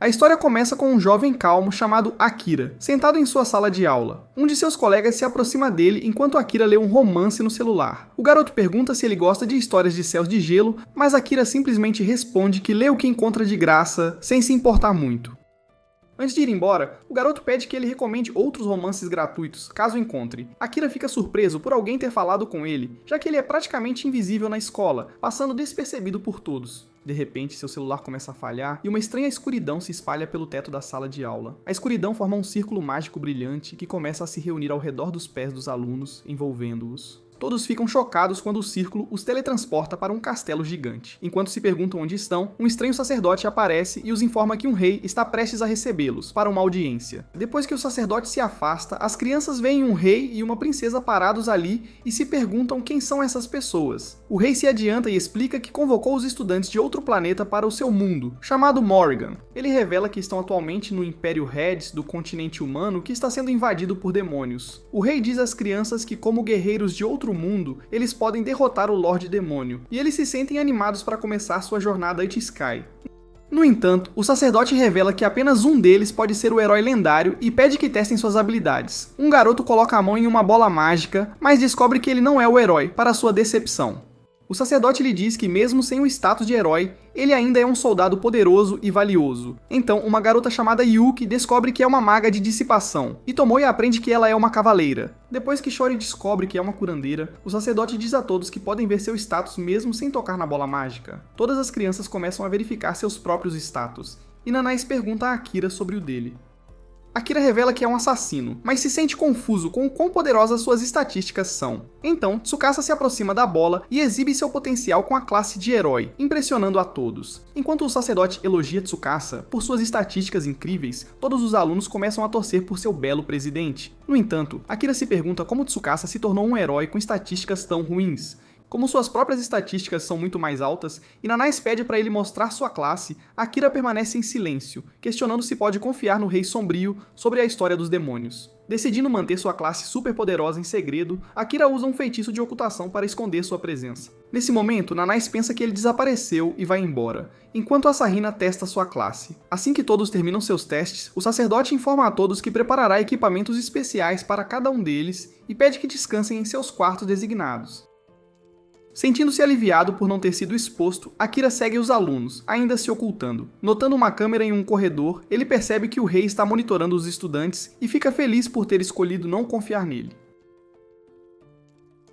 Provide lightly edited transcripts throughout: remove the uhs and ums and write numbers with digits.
A história começa com um jovem calmo chamado Akira, sentado em sua sala de aula. Um de seus colegas se aproxima dele enquanto Akira lê um romance no celular. O garoto pergunta se ele gosta de histórias de céus de gelo, mas Akira simplesmente responde que lê o que encontra de graça, sem se importar muito. Antes de ir embora, o garoto pede que ele recomende outros romances gratuitos, caso encontre. Akira fica surpreso por alguém ter falado com ele, já que ele é praticamente invisível na escola, passando despercebido por todos. De repente, seu celular começa a falhar e uma estranha escuridão se espalha pelo teto da sala de aula. A escuridão forma um círculo mágico brilhante que começa a se reunir ao redor dos pés dos alunos, envolvendo-os. Todos ficam chocados quando o círculo os teletransporta para um castelo gigante. Enquanto se perguntam onde estão, um estranho sacerdote aparece e os informa que um rei está prestes a recebê-los para uma audiência. Depois que o sacerdote se afasta, as crianças veem um rei e uma princesa parados ali e se perguntam quem são essas pessoas. O rei se adianta e explica que convocou os estudantes de outro planeta para o seu mundo, chamado Morrigan. Ele revela que estão atualmente no Império Reds do continente humano que está sendo invadido por demônios. O rei diz às crianças que, como guerreiros de outro mundo, eles podem derrotar o Lorde Demônio, e eles se sentem animados para começar sua jornada It-Sky. No entanto, o sacerdote revela que apenas um deles pode ser o herói lendário e pede que testem suas habilidades. Um garoto coloca a mão em uma bola mágica, mas descobre que ele não é o herói, para sua decepção. O sacerdote lhe diz que mesmo sem o status de herói, ele ainda é um soldado poderoso e valioso. Então, uma garota chamada Yuki descobre que é uma maga de dissipação, e Tomoe aprende que ela é uma cavaleira. Depois que Shori descobre que é uma curandeira, o sacerdote diz a todos que podem ver seu status mesmo sem tocar na bola mágica. Todas as crianças começam a verificar seus próprios status, e Nanais pergunta a Akira sobre o dele. Akira revela que é um assassino, mas se sente confuso com o quão poderosas suas estatísticas são. Então, Tsukasa se aproxima da bola e exibe seu potencial com a classe de herói, impressionando a todos. Enquanto o sacerdote elogia Tsukasa por suas estatísticas incríveis, todos os alunos começam a torcer por seu belo presidente. No entanto, Akira se pergunta como Tsukasa se tornou um herói com estatísticas tão ruins. Como suas próprias estatísticas são muito mais altas, e Nanais pede para ele mostrar sua classe, Akira permanece em silêncio, questionando se pode confiar no Rei Sombrio sobre a história dos demônios. Decidindo manter sua classe super poderosa em segredo, Akira usa um feitiço de ocultação para esconder sua presença. Nesse momento, Nanais pensa que ele desapareceu e vai embora, enquanto Asahina testa sua classe. Assim que todos terminam seus testes, o sacerdote informa a todos que preparará equipamentos especiais para cada um deles e pede que descansem em seus quartos designados. Sentindo-se aliviado por não ter sido exposto, Akira segue os alunos, ainda se ocultando. Notando uma câmera em um corredor, ele percebe que o rei está monitorando os estudantes e fica feliz por ter escolhido não confiar nele.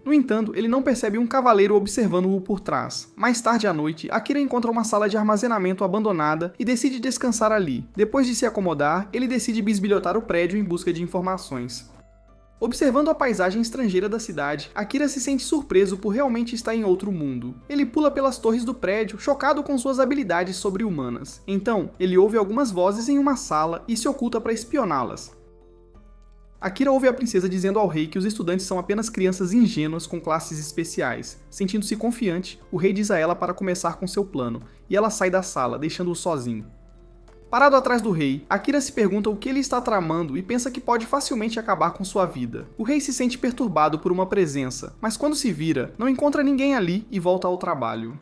No entanto, ele não percebe um cavaleiro observando-o por trás. Mais tarde à noite, Akira encontra uma sala de armazenamento abandonada e decide descansar ali. Depois de se acomodar, ele decide bisbilhotar o prédio em busca de informações. Observando a paisagem estrangeira da cidade, Akira se sente surpreso por realmente estar em outro mundo. Ele pula pelas torres do prédio, chocado com suas habilidades sobre-humanas. Então, ele ouve algumas vozes em uma sala e se oculta para espioná-las. Akira ouve a princesa dizendo ao rei que os estudantes são apenas crianças ingênuas com classes especiais. Sentindo-se confiante, o rei diz a ela para começar com seu plano, e ela sai da sala, deixando-o sozinho. Parado atrás do rei, Akira se pergunta o que ele está tramando e pensa que pode facilmente acabar com sua vida. O rei se sente perturbado por uma presença, mas quando se vira, não encontra ninguém ali e volta ao trabalho.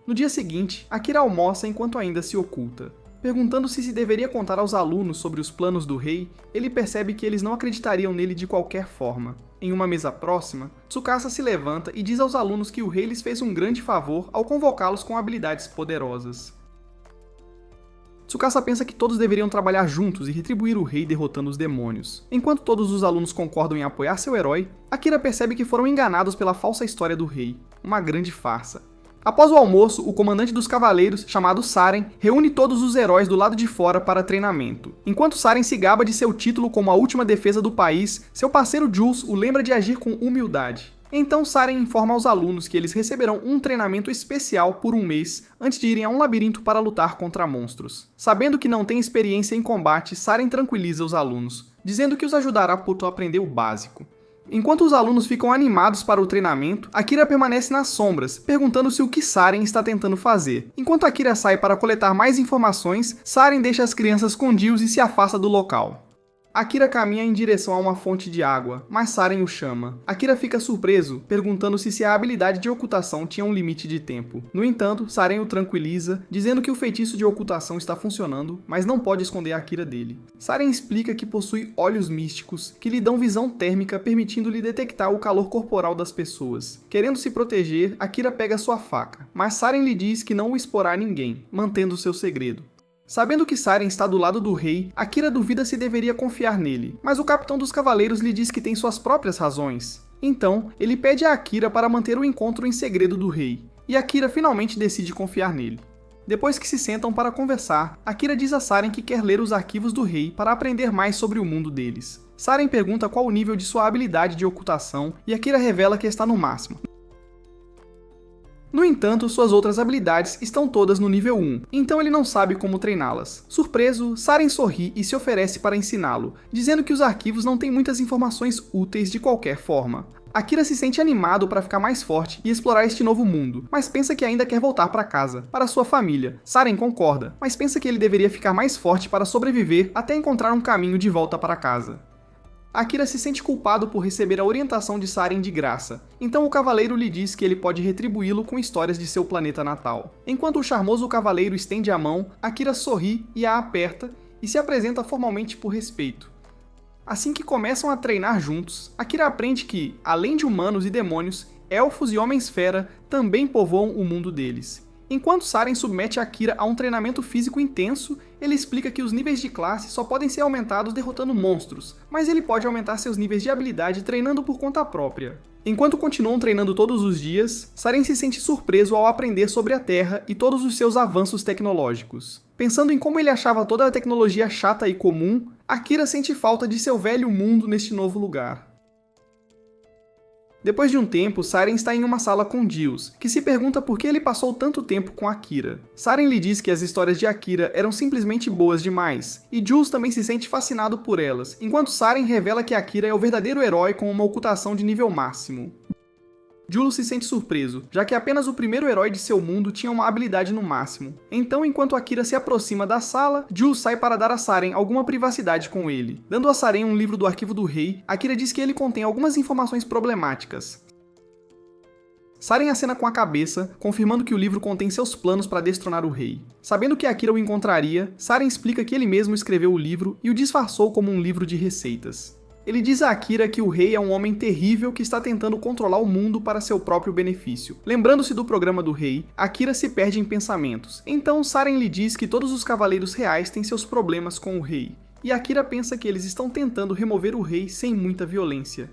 No dia seguinte, Akira almoça enquanto ainda se oculta. Perguntando-se se deveria contar aos alunos sobre os planos do rei, ele percebe que eles não acreditariam nele de qualquer forma. Em uma mesa próxima, Tsukasa se levanta e diz aos alunos que o rei lhes fez um grande favor ao convocá-los com habilidades poderosas. Tsukasa pensa que todos deveriam trabalhar juntos e retribuir o rei derrotando os demônios. Enquanto todos os alunos concordam em apoiar seu herói, Akira percebe que foram enganados pela falsa história do rei. Uma grande farsa. Após o almoço, o comandante dos cavaleiros, chamado Saren, reúne todos os heróis do lado de fora para treinamento. Enquanto Saren se gaba de seu título como a última defesa do país, seu parceiro Jules o lembra de agir com humildade. Então Saren informa aos alunos que eles receberão um treinamento especial por um mês antes de irem a um labirinto para lutar contra monstros. Sabendo que não tem experiência em combate, Saren tranquiliza os alunos, dizendo que os ajudará por aprender o básico. Enquanto os alunos ficam animados para o treinamento, Akira permanece nas sombras, perguntando-se o que Saren está tentando fazer. Enquanto Akira sai para coletar mais informações, Saren deixa as crianças com Jules e se afasta do local. Akira caminha em direção a uma fonte de água, mas Saren o chama. Akira fica surpreso, perguntando-se se a habilidade de ocultação tinha um limite de tempo. No entanto, Saren o tranquiliza, dizendo que o feitiço de ocultação está funcionando, mas não pode esconder Akira dele. Saren explica que possui olhos místicos, que lhe dão visão térmica, permitindo-lhe detectar o calor corporal das pessoas. Querendo se proteger, Akira pega sua faca, mas Saren lhe diz que não o exporá a ninguém, mantendo seu segredo. Sabendo que Saren está do lado do rei, Akira duvida se deveria confiar nele, mas o capitão dos cavaleiros lhe diz que tem suas próprias razões. Então, ele pede a Akira para manter o encontro em segredo do rei, e Akira finalmente decide confiar nele. Depois que se sentam para conversar, Akira diz a Saren que quer ler os arquivos do rei para aprender mais sobre o mundo deles. Saren pergunta qual o nível de sua habilidade de ocultação, e Akira revela que está no máximo. No entanto, suas outras habilidades estão todas no nível 1, então ele não sabe como treiná-las. Surpreso, Saren sorri e se oferece para ensiná-lo, dizendo que os arquivos não têm muitas informações úteis de qualquer forma. Akira se sente animado para ficar mais forte e explorar este novo mundo, mas pensa que ainda quer voltar para casa, para sua família. Saren concorda, mas pensa que ele deveria ficar mais forte para sobreviver até encontrar um caminho de volta para casa. Akira se sente culpado por receber a orientação de Saren de graça, então o cavaleiro lhe diz que ele pode retribuí-lo com histórias de seu planeta natal. Enquanto o charmoso cavaleiro estende a mão, Akira sorri e a aperta e se apresenta formalmente por respeito. Assim que começam a treinar juntos, Akira aprende que, além de humanos e demônios, elfos e homens-fera também povoam o mundo deles. Enquanto Saren submete Akira a um treinamento físico intenso, ele explica que os níveis de classe só podem ser aumentados derrotando monstros, mas ele pode aumentar seus níveis de habilidade treinando por conta própria. Enquanto continuam treinando todos os dias, Saren se sente surpreso ao aprender sobre a Terra e todos os seus avanços tecnológicos. Pensando em como ele achava toda a tecnologia chata e comum, Akira sente falta de seu velho mundo neste novo lugar. Depois de um tempo, Saren está em uma sala com Jules, que se pergunta por que ele passou tanto tempo com Akira. Saren lhe diz que as histórias de Akira eram simplesmente boas demais, e Jules também se sente fascinado por elas, enquanto Saren revela que Akira é o verdadeiro herói com uma ocultação de nível máximo. Jules se sente surpreso, já que apenas o primeiro herói de seu mundo tinha uma habilidade no máximo. Então, enquanto Akira se aproxima da sala, Jules sai para dar a Saren alguma privacidade com ele. Dando a Saren um livro do arquivo do rei, Akira diz que ele contém algumas informações problemáticas. Saren acena com a cabeça, confirmando que o livro contém seus planos para destronar o rei. Sabendo que Akira o encontraria, Saren explica que ele mesmo escreveu o livro e o disfarçou como um livro de receitas. Ele diz a Akira que o rei é um homem terrível que está tentando controlar o mundo para seu próprio benefício. Lembrando-se do programa do rei, Akira se perde em pensamentos. Então Saren lhe diz que todos os cavaleiros reais têm seus problemas com o rei, e Akira pensa que eles estão tentando remover o rei sem muita violência.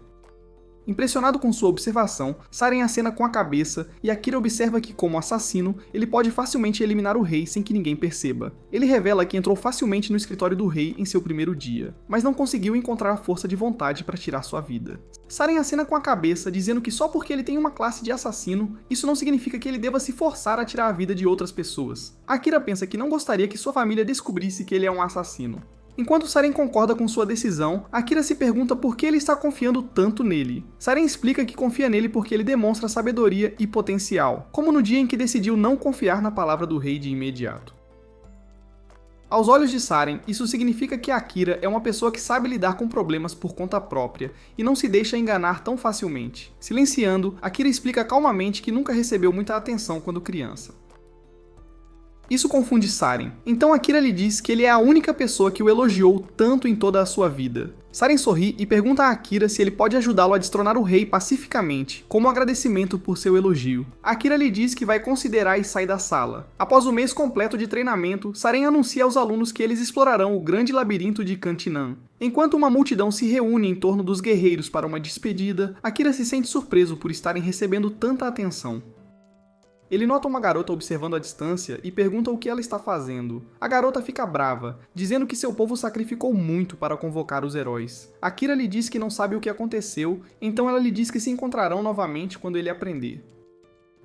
Impressionado com sua observação, Saren acena com a cabeça e Akira observa que, como assassino, ele pode facilmente eliminar o rei sem que ninguém perceba. Ele revela que entrou facilmente no escritório do rei em seu primeiro dia, mas não conseguiu encontrar a força de vontade para tirar sua vida. Saren acena com a cabeça, dizendo que só porque ele tem uma classe de assassino, isso não significa que ele deva se forçar a tirar a vida de outras pessoas. Akira pensa que não gostaria que sua família descobrisse que ele é um assassino. Enquanto Saren concorda com sua decisão, Akira se pergunta por que ele está confiando tanto nele. Saren explica que confia nele porque ele demonstra sabedoria e potencial, como no dia em que decidiu não confiar na palavra do rei de imediato. Aos olhos de Saren, isso significa que Akira é uma pessoa que sabe lidar com problemas por conta própria e não se deixa enganar tão facilmente. Silenciando, Akira explica calmamente que nunca recebeu muita atenção quando criança. Isso confunde Saren, então Akira lhe diz que ele é a única pessoa que o elogiou tanto em toda a sua vida. Saren sorri e pergunta a Akira se ele pode ajudá-lo a destronar o rei pacificamente, como agradecimento por seu elogio. Akira lhe diz que vai considerar e sai da sala. Após o mês completo de treinamento, Saren anuncia aos alunos que eles explorarão o grande labirinto de Cantinan. Enquanto uma multidão se reúne em torno dos guerreiros para uma despedida, Akira se sente surpreso por estarem recebendo tanta atenção. Ele nota uma garota observando à distância e pergunta o que ela está fazendo. A garota fica brava, dizendo que seu povo sacrificou muito para convocar os heróis. Akira lhe diz que não sabe o que aconteceu, então ela lhe diz que se encontrarão novamente quando ele aprender.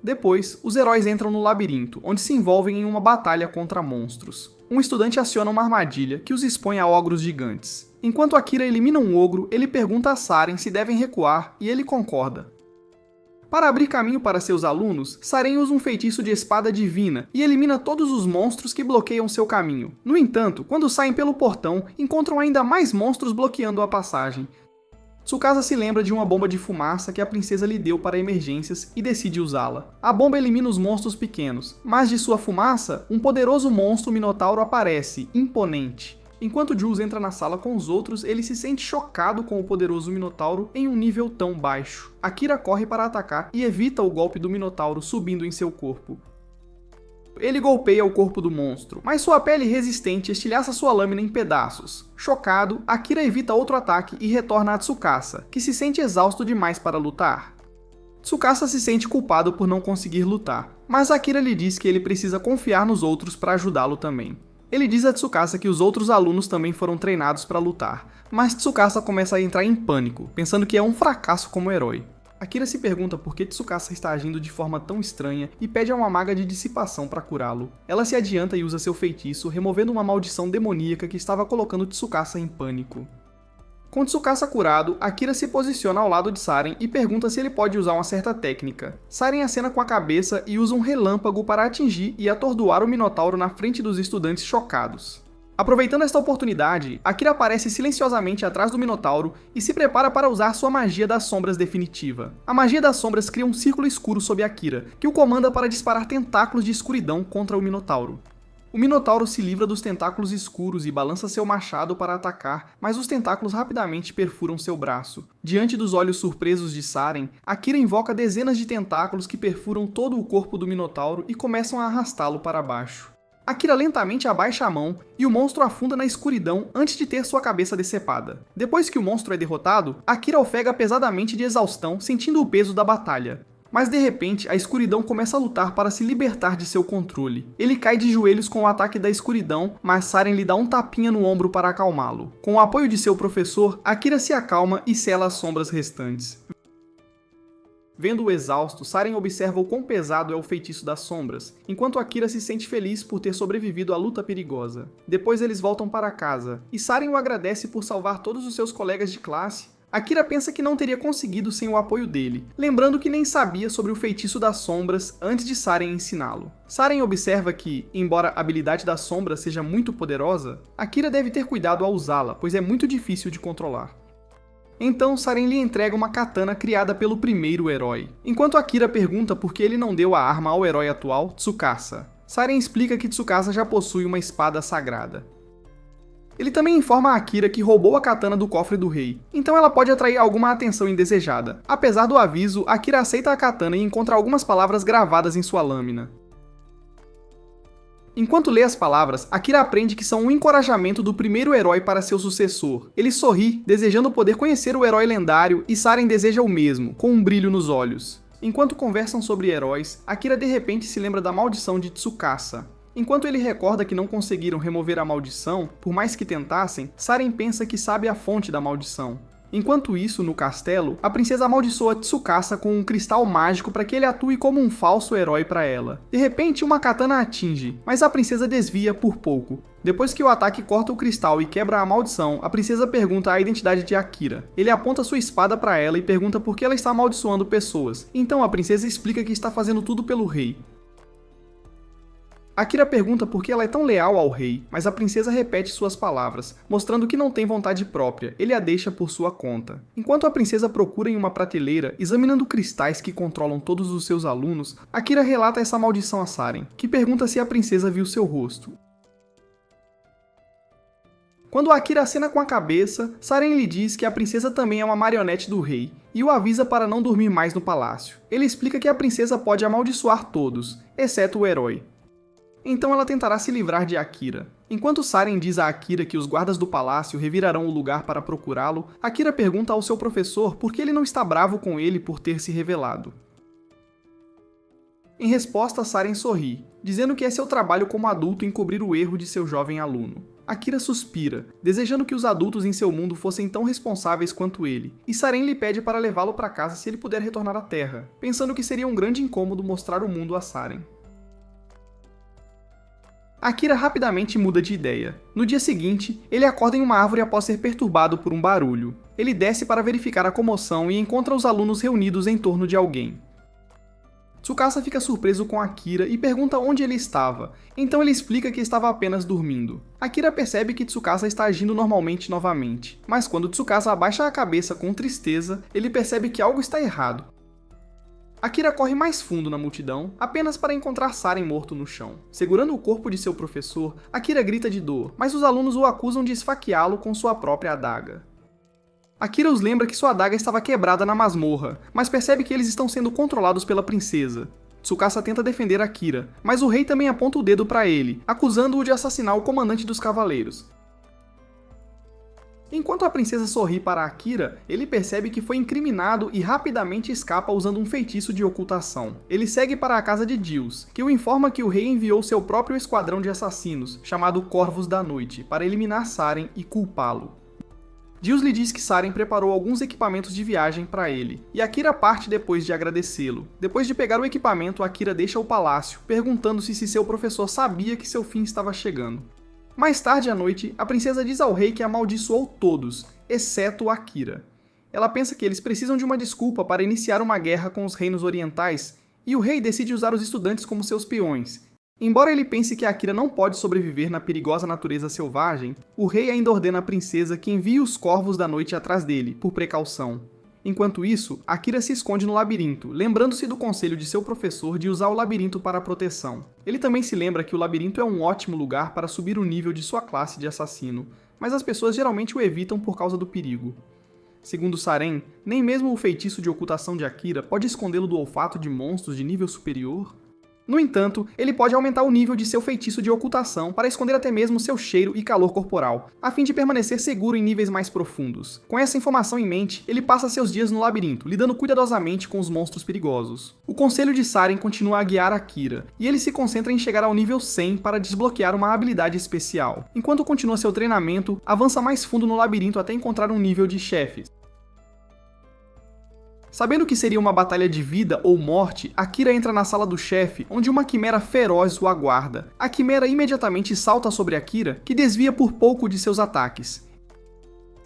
Depois, os heróis entram no labirinto, onde se envolvem em uma batalha contra monstros. Um estudante aciona uma armadilha que os expõe a ogros gigantes. Enquanto Akira elimina um ogro, ele pergunta a Saren se devem recuar e ele concorda. Para abrir caminho para seus alunos, Saren usa um feitiço de espada divina e elimina todos os monstros que bloqueiam seu caminho. No entanto, quando saem pelo portão, encontram ainda mais monstros bloqueando a passagem. Tsukasa se lembra de uma bomba de fumaça que a princesa lhe deu para emergências e decide usá-la. A bomba elimina os monstros pequenos, mas de sua fumaça, um poderoso monstro minotauro aparece, imponente. Enquanto Jules entra na sala com os outros, ele se sente chocado com o poderoso minotauro em um nível tão baixo. Akira corre para atacar e evita o golpe do minotauro subindo em seu corpo. Ele golpeia o corpo do monstro, mas sua pele resistente estilhaça sua lâmina em pedaços. Chocado, Akira evita outro ataque e retorna a Tsukasa, que se sente exausto demais para lutar. Tsukasa se sente culpado por não conseguir lutar, mas Akira lhe diz que ele precisa confiar nos outros para ajudá-lo também. Ele diz a Tsukasa que os outros alunos também foram treinados para lutar, mas Tsukasa começa a entrar em pânico, pensando que é um fracasso como herói. Akira se pergunta por que Tsukasa está agindo de forma tão estranha e pede a uma maga de dissipação para curá-lo. Ela se adianta e usa seu feitiço, removendo uma maldição demoníaca que estava colocando Tsukasa em pânico. Com Tsukasa curado, Akira se posiciona ao lado de Saren e pergunta se ele pode usar uma certa técnica. Saren acena com a cabeça e usa um relâmpago para atingir e atordoar o Minotauro na frente dos estudantes chocados. Aproveitando esta oportunidade, Akira aparece silenciosamente atrás do Minotauro e se prepara para usar sua magia das sombras definitiva. A magia das sombras cria um círculo escuro sob Akira, que o comanda para disparar tentáculos de escuridão contra o Minotauro. O Minotauro se livra dos tentáculos escuros e balança seu machado para atacar, mas os tentáculos rapidamente perfuram seu braço. Diante dos olhos surpresos de Saren, Akira invoca dezenas de tentáculos que perfuram todo o corpo do Minotauro e começam a arrastá-lo para baixo. Akira lentamente abaixa a mão e o monstro afunda na escuridão antes de ter sua cabeça decepada. Depois que o monstro é derrotado, Akira ofega pesadamente de exaustão, sentindo o peso da batalha. Mas de repente, a escuridão começa a lutar para se libertar de seu controle. Ele cai de joelhos com o ataque da escuridão, mas Saren lhe dá um tapinha no ombro para acalmá-lo. Com o apoio de seu professor, Akira se acalma e sela as sombras restantes. Vendo-o exausto, Saren observa o quão pesado é o feitiço das sombras, enquanto Akira se sente feliz por ter sobrevivido à luta perigosa. Depois eles voltam para casa, e Saren o agradece por salvar todos os seus colegas de classe. Akira pensa que não teria conseguido sem o apoio dele, lembrando que nem sabia sobre o feitiço das sombras antes de Saren ensiná-lo. Saren observa que, embora a habilidade das sombras seja muito poderosa, Akira deve ter cuidado ao usá-la, pois é muito difícil de controlar. Então Saren lhe entrega uma katana criada pelo primeiro herói. Enquanto Akira pergunta por que ele não deu a arma ao herói atual, Tsukasa. Saren explica que Tsukasa já possui uma espada sagrada. Ele também informa a Akira que roubou a katana do cofre do rei, então ela pode atrair alguma atenção indesejada. Apesar do aviso, Akira aceita a katana e encontra algumas palavras gravadas em sua lâmina. Enquanto lê as palavras, Akira aprende que são um encorajamento do primeiro herói para seu sucessor. Ele sorri, desejando poder conhecer o herói lendário, e Saren deseja o mesmo, com um brilho nos olhos. Enquanto conversam sobre heróis, Akira de repente se lembra da maldição de Tsukasa. Enquanto ele recorda que não conseguiram remover a maldição, por mais que tentassem, Saren pensa que sabe a fonte da maldição. Enquanto isso, no castelo, a princesa amaldiçoa Tsukasa com um cristal mágico para que ele atue como um falso herói para ela. De repente, uma katana atinge, mas a princesa desvia por pouco. Depois que o ataque corta o cristal e quebra a maldição, a princesa pergunta a identidade de Akira. Ele aponta sua espada para ela e pergunta por que ela está amaldiçoando pessoas. Então a princesa explica que está fazendo tudo pelo rei. Akira pergunta por que ela é tão leal ao rei, mas a princesa repete suas palavras, mostrando que não tem vontade própria, ele a deixa por sua conta. Enquanto a princesa procura em uma prateleira, examinando cristais que controlam todos os seus alunos, Akira relata essa maldição a Saren, que pergunta se a princesa viu seu rosto. Quando Akira acena com a cabeça, Saren lhe diz que a princesa também é uma marionete do rei, e o avisa para não dormir mais no palácio. Ele explica que a princesa pode amaldiçoar todos, exceto o herói. Então ela tentará se livrar de Akira. Enquanto Saren diz a Akira que os guardas do palácio revirarão o lugar para procurá-lo, Akira pergunta ao seu professor por que ele não está bravo com ele por ter se revelado. Em resposta, Saren sorri, dizendo que é seu trabalho como adulto encobrir o erro de seu jovem aluno. Akira suspira, desejando que os adultos em seu mundo fossem tão responsáveis quanto ele, e Saren lhe pede para levá-lo para casa se ele puder retornar à Terra, pensando que seria um grande incômodo mostrar o mundo a Saren. Akira rapidamente muda de ideia. No dia seguinte, ele acorda em uma árvore após ser perturbado por um barulho. Ele desce para verificar a comoção e encontra os alunos reunidos em torno de alguém. Tsukasa fica surpreso com Akira e pergunta onde ele estava, então ele explica que estava apenas dormindo. Akira percebe que Tsukasa está agindo normalmente novamente, mas quando Tsukasa abaixa a cabeça com tristeza, ele percebe que algo está errado. Akira corre mais fundo na multidão, apenas para encontrar Saren morto no chão. Segurando o corpo de seu professor, Akira grita de dor, mas os alunos o acusam de esfaqueá-lo com sua própria adaga. Akira os lembra que sua adaga estava quebrada na masmorra, mas percebe que eles estão sendo controlados pela princesa. Tsukasa tenta defender Akira, mas o rei também aponta o dedo para ele, acusando-o de assassinar o comandante dos cavaleiros. Enquanto a princesa sorri para Akira, ele percebe que foi incriminado e rapidamente escapa usando um feitiço de ocultação. Ele segue para a casa de Dils, que o informa que o rei enviou seu próprio esquadrão de assassinos, chamado Corvos da Noite, para eliminar Saren e culpá-lo. Dils lhe diz que Saren preparou alguns equipamentos de viagem para ele, e Akira parte depois de agradecê-lo. Depois de pegar o equipamento, Akira deixa o palácio, perguntando-se se seu professor sabia que seu fim estava chegando. Mais tarde à noite, a princesa diz ao rei que amaldiçoou todos, exceto Akira. Ela pensa que eles precisam de uma desculpa para iniciar uma guerra com os reinos orientais, e o rei decide usar os estudantes como seus peões. Embora ele pense que Akira não pode sobreviver na perigosa natureza selvagem, o rei ainda ordena à princesa que envie os Corvos da Noite atrás dele, por precaução. Enquanto isso, Akira se esconde no labirinto, lembrando-se do conselho de seu professor de usar o labirinto para proteção. Ele também se lembra que o labirinto é um ótimo lugar para subir o nível de sua classe de assassino, mas as pessoas geralmente o evitam por causa do perigo. Segundo Saren, nem mesmo o feitiço de ocultação de Akira pode escondê-lo do olfato de monstros de nível superior. No entanto, ele pode aumentar o nível de seu feitiço de ocultação para esconder até mesmo seu cheiro e calor corporal, a fim de permanecer seguro em níveis mais profundos. Com essa informação em mente, ele passa seus dias no labirinto, lidando cuidadosamente com os monstros perigosos. O conselho de Saren continua a guiar Akira, e ele se concentra em chegar ao nível 100 para desbloquear uma habilidade especial. Enquanto continua seu treinamento, avança mais fundo no labirinto até encontrar um nível de chefes. Sabendo que seria uma batalha de vida ou morte, Akira entra na sala do chefe, onde uma quimera feroz o aguarda. A quimera imediatamente salta sobre Akira, que desvia por pouco de seus ataques.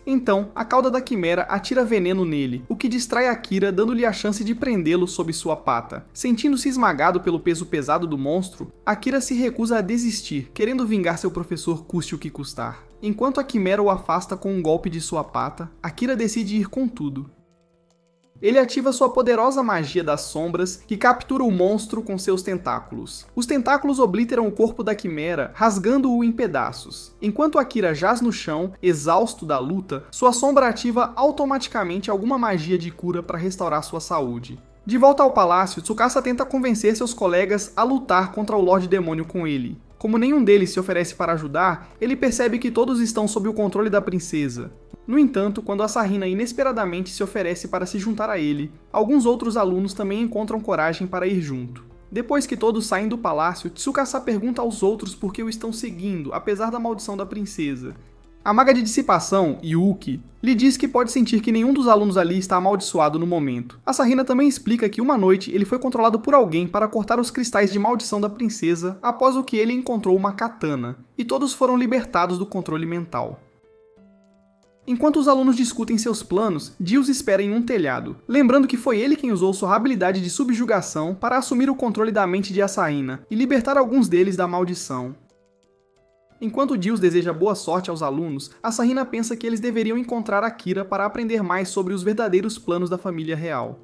Então, a cauda da quimera atira veneno nele, o que distrai Akira, dando-lhe a chance de prendê-lo sob sua pata. Sentindo-se esmagado pelo peso pesado do monstro, Akira se recusa a desistir, querendo vingar seu professor custe o que custar. Enquanto a quimera o afasta com um golpe de sua pata, Akira decide ir com tudo. Ele ativa sua poderosa magia das sombras, que captura o monstro com seus tentáculos. Os tentáculos obliteram o corpo da quimera, rasgando-o em pedaços. Enquanto Akira jaz no chão, exausto da luta, sua sombra ativa automaticamente alguma magia de cura para restaurar sua saúde. De volta ao palácio, Tsukasa tenta convencer seus colegas a lutar contra o Lorde Demônio com ele. Como nenhum deles se oferece para ajudar, ele percebe que todos estão sob o controle da princesa. No entanto, quando a Sarina inesperadamente se oferece para se juntar a ele, alguns outros alunos também encontram coragem para ir junto. Depois que todos saem do palácio, Tsukasa pergunta aos outros por que o estão seguindo, apesar da maldição da princesa. A maga de dissipação, Yuki, lhe diz que pode sentir que nenhum dos alunos ali está amaldiçoado no momento. A Sarina também explica que uma noite ele foi controlado por alguém para cortar os cristais de maldição da princesa, após o que ele encontrou uma katana, e todos foram libertados do controle mental. Enquanto os alunos discutem seus planos, Dils espera em um telhado, lembrando que foi ele quem usou sua habilidade de subjugação para assumir o controle da mente de Asaina e libertar alguns deles da maldição. Enquanto Dils deseja boa sorte aos alunos, Asahina pensa que eles deveriam encontrar Akira para aprender mais sobre os verdadeiros planos da família real.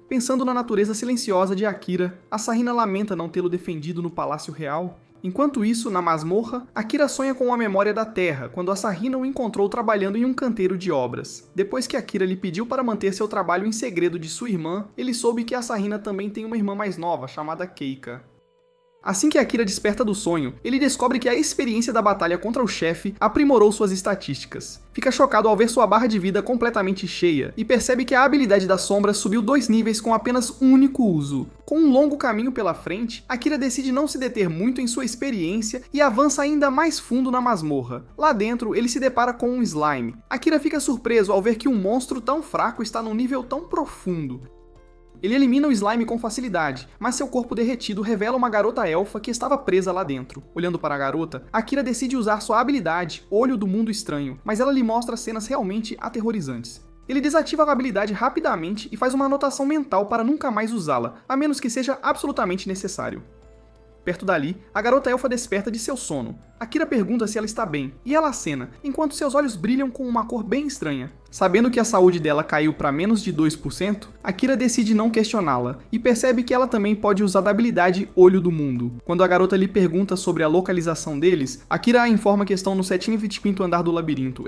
Pensando na natureza silenciosa de Akira, Asahina lamenta não tê-lo defendido no Palácio Real. Enquanto isso, na masmorra, Akira sonha com a memória da Terra, quando Asahina o encontrou trabalhando em um canteiro de obras. Depois que Akira lhe pediu para manter seu trabalho em segredo de sua irmã, ele soube que Asahina também tem uma irmã mais nova, chamada Keika. Assim que Akira desperta do sonho, ele descobre que a experiência da batalha contra o chefe aprimorou suas estatísticas. Fica chocado ao ver sua barra de vida completamente cheia, e percebe que a habilidade da sombra subiu 2 níveis com apenas um único uso. Com um longo caminho pela frente, Akira decide não se deter muito em sua experiência e avança ainda mais fundo na masmorra. Lá dentro, ele se depara com um slime. Akira fica surpreso ao ver que um monstro tão fraco está num nível tão profundo. Ele elimina o slime com facilidade, mas seu corpo derretido revela uma garota elfa que estava presa lá dentro. Olhando para a garota, Akira decide usar sua habilidade, Olho do Mundo Estranho, mas ela lhe mostra cenas realmente aterrorizantes. Ele desativa a habilidade rapidamente e faz uma anotação mental para nunca mais usá-la, a menos que seja absolutamente necessário. Perto dali, a garota elfa desperta de seu sono. Akira pergunta se ela está bem, e ela acena, enquanto seus olhos brilham com uma cor bem estranha. Sabendo que a saúde dela caiu para menos de 2%, Akira decide não questioná-la, e percebe que ela também pode usar da habilidade Olho do Mundo. Quando a garota lhe pergunta sobre a localização deles, Akira a informa que estão no 7º andar do labirinto.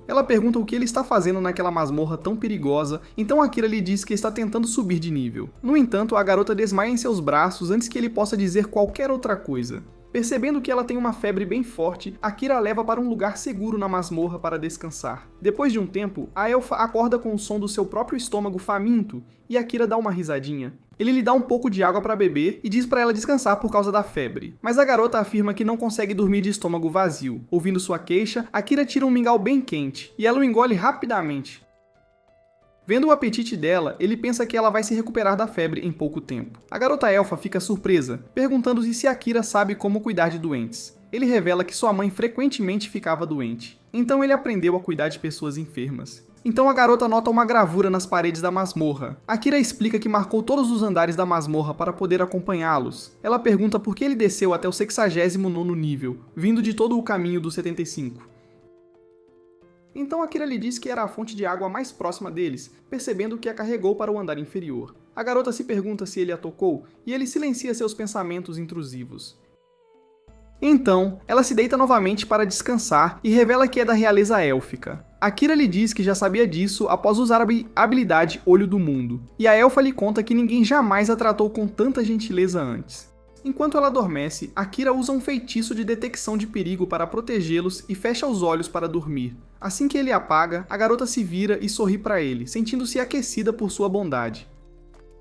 Ela pergunta o que ele está fazendo naquela masmorra tão perigosa, então Akira lhe diz que está tentando subir de nível. No entanto, a garota desmaia em seus braços antes que ele possa dizer qualquer outra coisa. Percebendo que ela tem uma febre bem forte, Akira a leva para um lugar seguro na masmorra para descansar. Depois de um tempo, a elfa acorda com o som do seu próprio estômago faminto, e Akira dá uma risadinha. Ele lhe dá um pouco de água para beber e diz para ela descansar por causa da febre. Mas a garota afirma que não consegue dormir de estômago vazio. Ouvindo sua queixa, Akira tira um mingau bem quente, e ela o engole rapidamente. Vendo o apetite dela, ele pensa que ela vai se recuperar da febre em pouco tempo. A garota elfa fica surpresa, perguntando-se se Akira sabe como cuidar de doentes. Ele revela que sua mãe frequentemente ficava doente, então ele aprendeu a cuidar de pessoas enfermas. Então a garota nota uma gravura nas paredes da masmorra. Akira explica que marcou todos os andares da masmorra para poder acompanhá-los. Ela pergunta por que ele desceu até o 69º nível, vindo de todo o caminho do 75. Então Akira lhe diz que era a fonte de água mais próxima deles, percebendo que a carregou para o andar inferior. A garota se pergunta se ele a tocou, e ele silencia seus pensamentos intrusivos. Então, ela se deita novamente para descansar e revela que é da realeza élfica. Akira lhe diz que já sabia disso após usar a habilidade Olho do Mundo, e a elfa lhe conta que ninguém jamais a tratou com tanta gentileza antes. Enquanto ela adormece, Akira usa um feitiço de detecção de perigo para protegê-los e fecha os olhos para dormir. Assim que ele apaga, a garota se vira e sorri para ele, sentindo-se aquecida por sua bondade.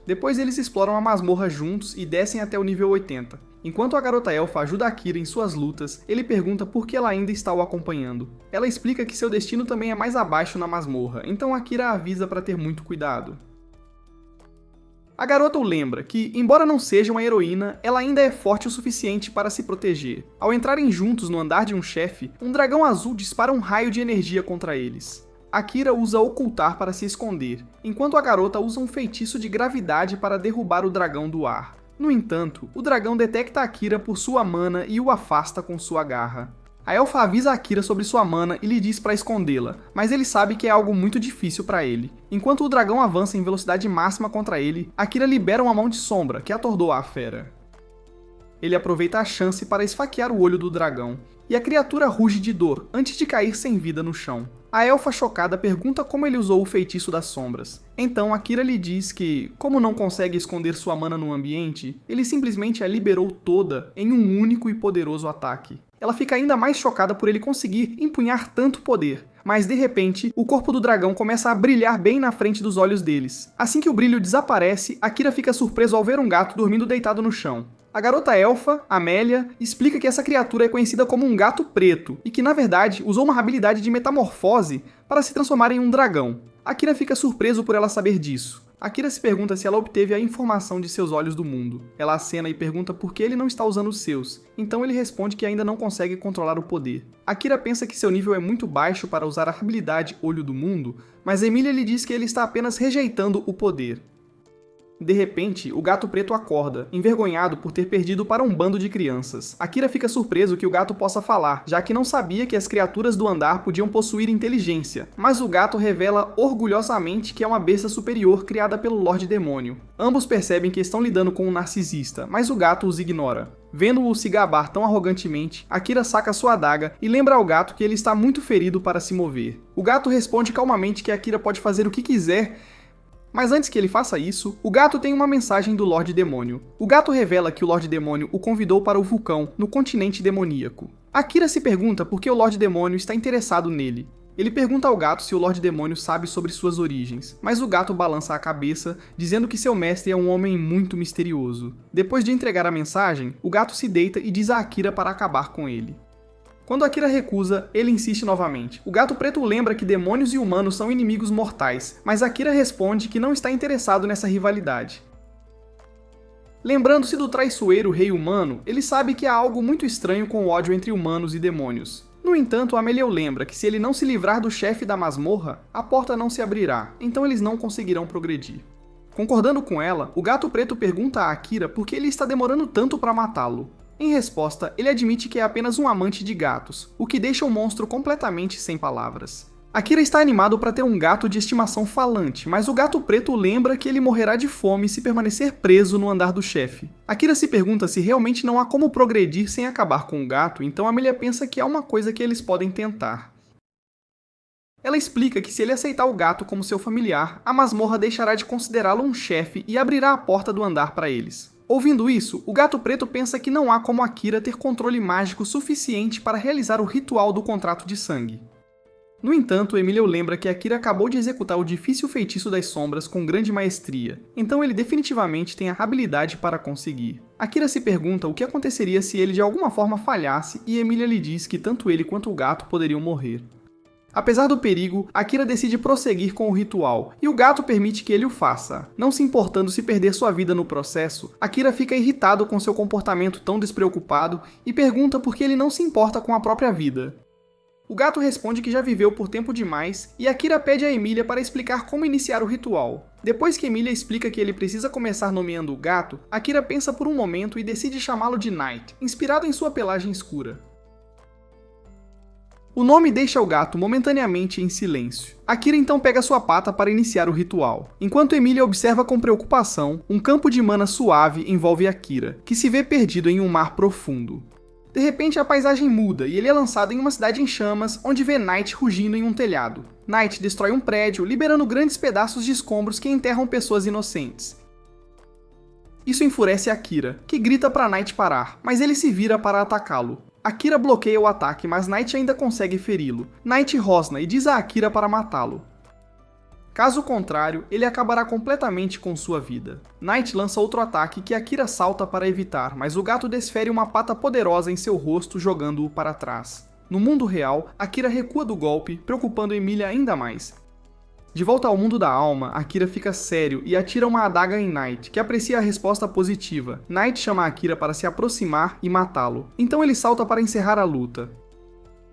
Depois eles exploram a masmorra juntos e descem até o nível 80. Enquanto a garota elfa ajuda Akira em suas lutas, ele pergunta por que ela ainda está o acompanhando. Ela explica que seu destino também é mais abaixo na masmorra, então Akira a avisa para ter muito cuidado. A garota o lembra que, embora não seja uma heroína, ela ainda é forte o suficiente para se proteger. Ao entrarem juntos no andar de um chefe, um dragão azul dispara um raio de energia contra eles. Akira usa ocultar para se esconder, enquanto a garota usa um feitiço de gravidade para derrubar o dragão do ar. No entanto, o dragão detecta Akira por sua mana e o afasta com sua garra. A elfa avisa Akira sobre sua mana e lhe diz para escondê-la, mas ele sabe que é algo muito difícil para ele. Enquanto o dragão avança em velocidade máxima contra ele, Akira libera uma mão de sombra, que atordou a fera. Ele aproveita a chance para esfaquear o olho do dragão, e a criatura ruge de dor antes de cair sem vida no chão. A elfa chocada pergunta como ele usou o feitiço das sombras. Então Akira lhe diz que, como não consegue esconder sua mana no ambiente, ele simplesmente a liberou toda em um único e poderoso ataque. Ela fica ainda mais chocada por ele conseguir empunhar tanto poder, mas de repente, o corpo do dragão começa a brilhar bem na frente dos olhos deles. Assim que o brilho desaparece, Akira fica surpreso ao ver um gato dormindo deitado no chão. A garota elfa, Amélia, explica que essa criatura é conhecida como um gato preto, e que na verdade usou uma habilidade de metamorfose para se transformar em um dragão. Akira fica surpreso por ela saber disso. Akira se pergunta se ela obteve a informação de seus olhos do mundo. Ela acena e pergunta por que ele não está usando os seus, então ele responde que ainda não consegue controlar o poder. Akira pensa que seu nível é muito baixo para usar a habilidade Olho do Mundo, mas Emilia lhe diz que ele está apenas rejeitando o poder. De repente, o gato preto acorda, envergonhado por ter perdido para um bando de crianças. Akira fica surpreso que o gato possa falar, já que não sabia que as criaturas do andar podiam possuir inteligência, mas o gato revela orgulhosamente que é uma besta superior criada pelo Lorde Demônio. Ambos percebem que estão lidando com um narcisista, mas o gato os ignora. Vendo-o se gabar tão arrogantemente, Akira saca sua adaga e lembra ao gato que ele está muito ferido para se mover. O gato responde calmamente que Akira pode fazer o que quiser, mas antes que ele faça isso, o gato tem uma mensagem do Lorde Demônio. O gato revela que o Lorde Demônio o convidou para o vulcão, no continente demoníaco. Akira se pergunta por que o Lorde Demônio está interessado nele. Ele pergunta ao gato se o Lorde Demônio sabe sobre suas origens, mas o gato balança a cabeça, dizendo que seu mestre é um homem muito misterioso. Depois de entregar a mensagem, o gato se deita e diz a Akira para acabar com ele. Quando Akira recusa, ele insiste novamente. O gato preto lembra que demônios e humanos são inimigos mortais, mas Akira responde que não está interessado nessa rivalidade. Lembrando-se do traiçoeiro rei humano, ele sabe que há algo muito estranho com o ódio entre humanos e demônios. No entanto, Amelie o lembra que se ele não se livrar do chefe da masmorra, a porta não se abrirá, então eles não conseguirão progredir. Concordando com ela, o Gato Preto pergunta a Akira por que ele está demorando tanto para matá-lo. Em resposta, ele admite que é apenas um amante de gatos, o que deixa o monstro completamente sem palavras. Akira está animado para ter um gato de estimação falante, mas o Gato Preto lembra que ele morrerá de fome se permanecer preso no andar do chefe. Akira se pergunta se realmente não há como progredir sem acabar com o gato, então Amelia pensa que é uma coisa que eles podem tentar. Ela explica que se ele aceitar o gato como seu familiar, a masmorra deixará de considerá-lo um chefe e abrirá a porta do andar para eles. Ouvindo isso, o Gato Preto pensa que não há como Akira ter controle mágico suficiente para realizar o ritual do contrato de sangue. No entanto, Emilio lembra que Akira acabou de executar o difícil feitiço das sombras com grande maestria, então ele definitivamente tem a habilidade para conseguir. Akira se pergunta o que aconteceria se ele de alguma forma falhasse e Emilia lhe diz que tanto ele quanto o gato poderiam morrer. Apesar do perigo, Akira decide prosseguir com o ritual, e o gato permite que ele o faça. Não se importando se perder sua vida no processo, Akira fica irritado com seu comportamento tão despreocupado e pergunta por que ele não se importa com a própria vida. O gato responde que já viveu por tempo demais e Akira pede a Emilia para explicar como iniciar o ritual. Depois que Emilia explica que ele precisa começar nomeando o gato, Akira pensa por um momento e decide chamá-lo de Knight, inspirado em sua pelagem escura. O nome deixa o gato momentaneamente em silêncio. Akira então pega sua pata para iniciar o ritual. Enquanto Emilia observa com preocupação, um campo de mana suave envolve Akira, que se vê perdido em um mar profundo. De repente a paisagem muda e ele é lançado em uma cidade em chamas, onde vê Knight rugindo em um telhado. Knight destrói um prédio, liberando grandes pedaços de escombros que enterram pessoas inocentes. Isso enfurece Akira, que grita para Knight parar, mas ele se vira para atacá-lo. Akira bloqueia o ataque, mas Knight ainda consegue feri-lo. Knight rosna e diz a Akira para matá-lo. Caso contrário, ele acabará completamente com sua vida. Knight lança outro ataque que Akira salta para evitar, mas o gato desfere uma pata poderosa em seu rosto, jogando-o para trás. No mundo real, Akira recua do golpe, preocupando Emilia ainda mais. De volta ao mundo da alma, Akira fica sério e atira uma adaga em Knight, que aprecia a resposta positiva. Knight chama Akira para se aproximar e matá-lo, então ele salta para encerrar a luta.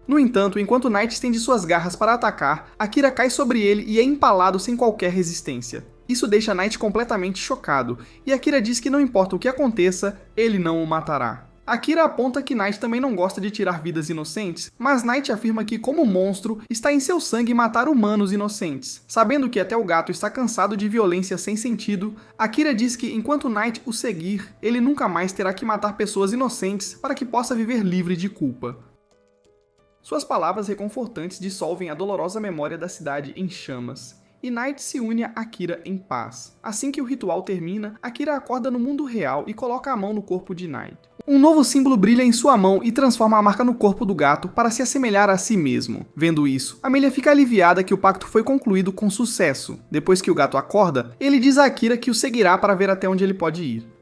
No entanto, enquanto Knight estende suas garras para atacar, Akira cai sobre ele e é empalado sem qualquer resistência. Isso deixa Knight completamente chocado, e Akira diz que não importa o que aconteça, ele não o matará. Akira aponta que Knight também não gosta de tirar vidas inocentes, mas Knight afirma que, como monstro, está em seu sangue matar humanos inocentes. Sabendo que até o gato está cansado de violência sem sentido, Akira diz que enquanto Knight o seguir, ele nunca mais terá que matar pessoas inocentes para que possa viver livre de culpa. Suas palavras reconfortantes dissolvem a dolorosa memória da cidade em chamas, e Knight se une a Akira em paz. Assim que o ritual termina, Akira acorda no mundo real e coloca a mão no corpo de Knight. Um novo símbolo brilha em sua mão e transforma a marca no corpo do gato para se assemelhar a si mesmo. Vendo isso, Amelia fica aliviada que o pacto foi concluído com sucesso. Depois que o gato acorda, ele diz a Akira que o seguirá para ver até onde ele pode ir.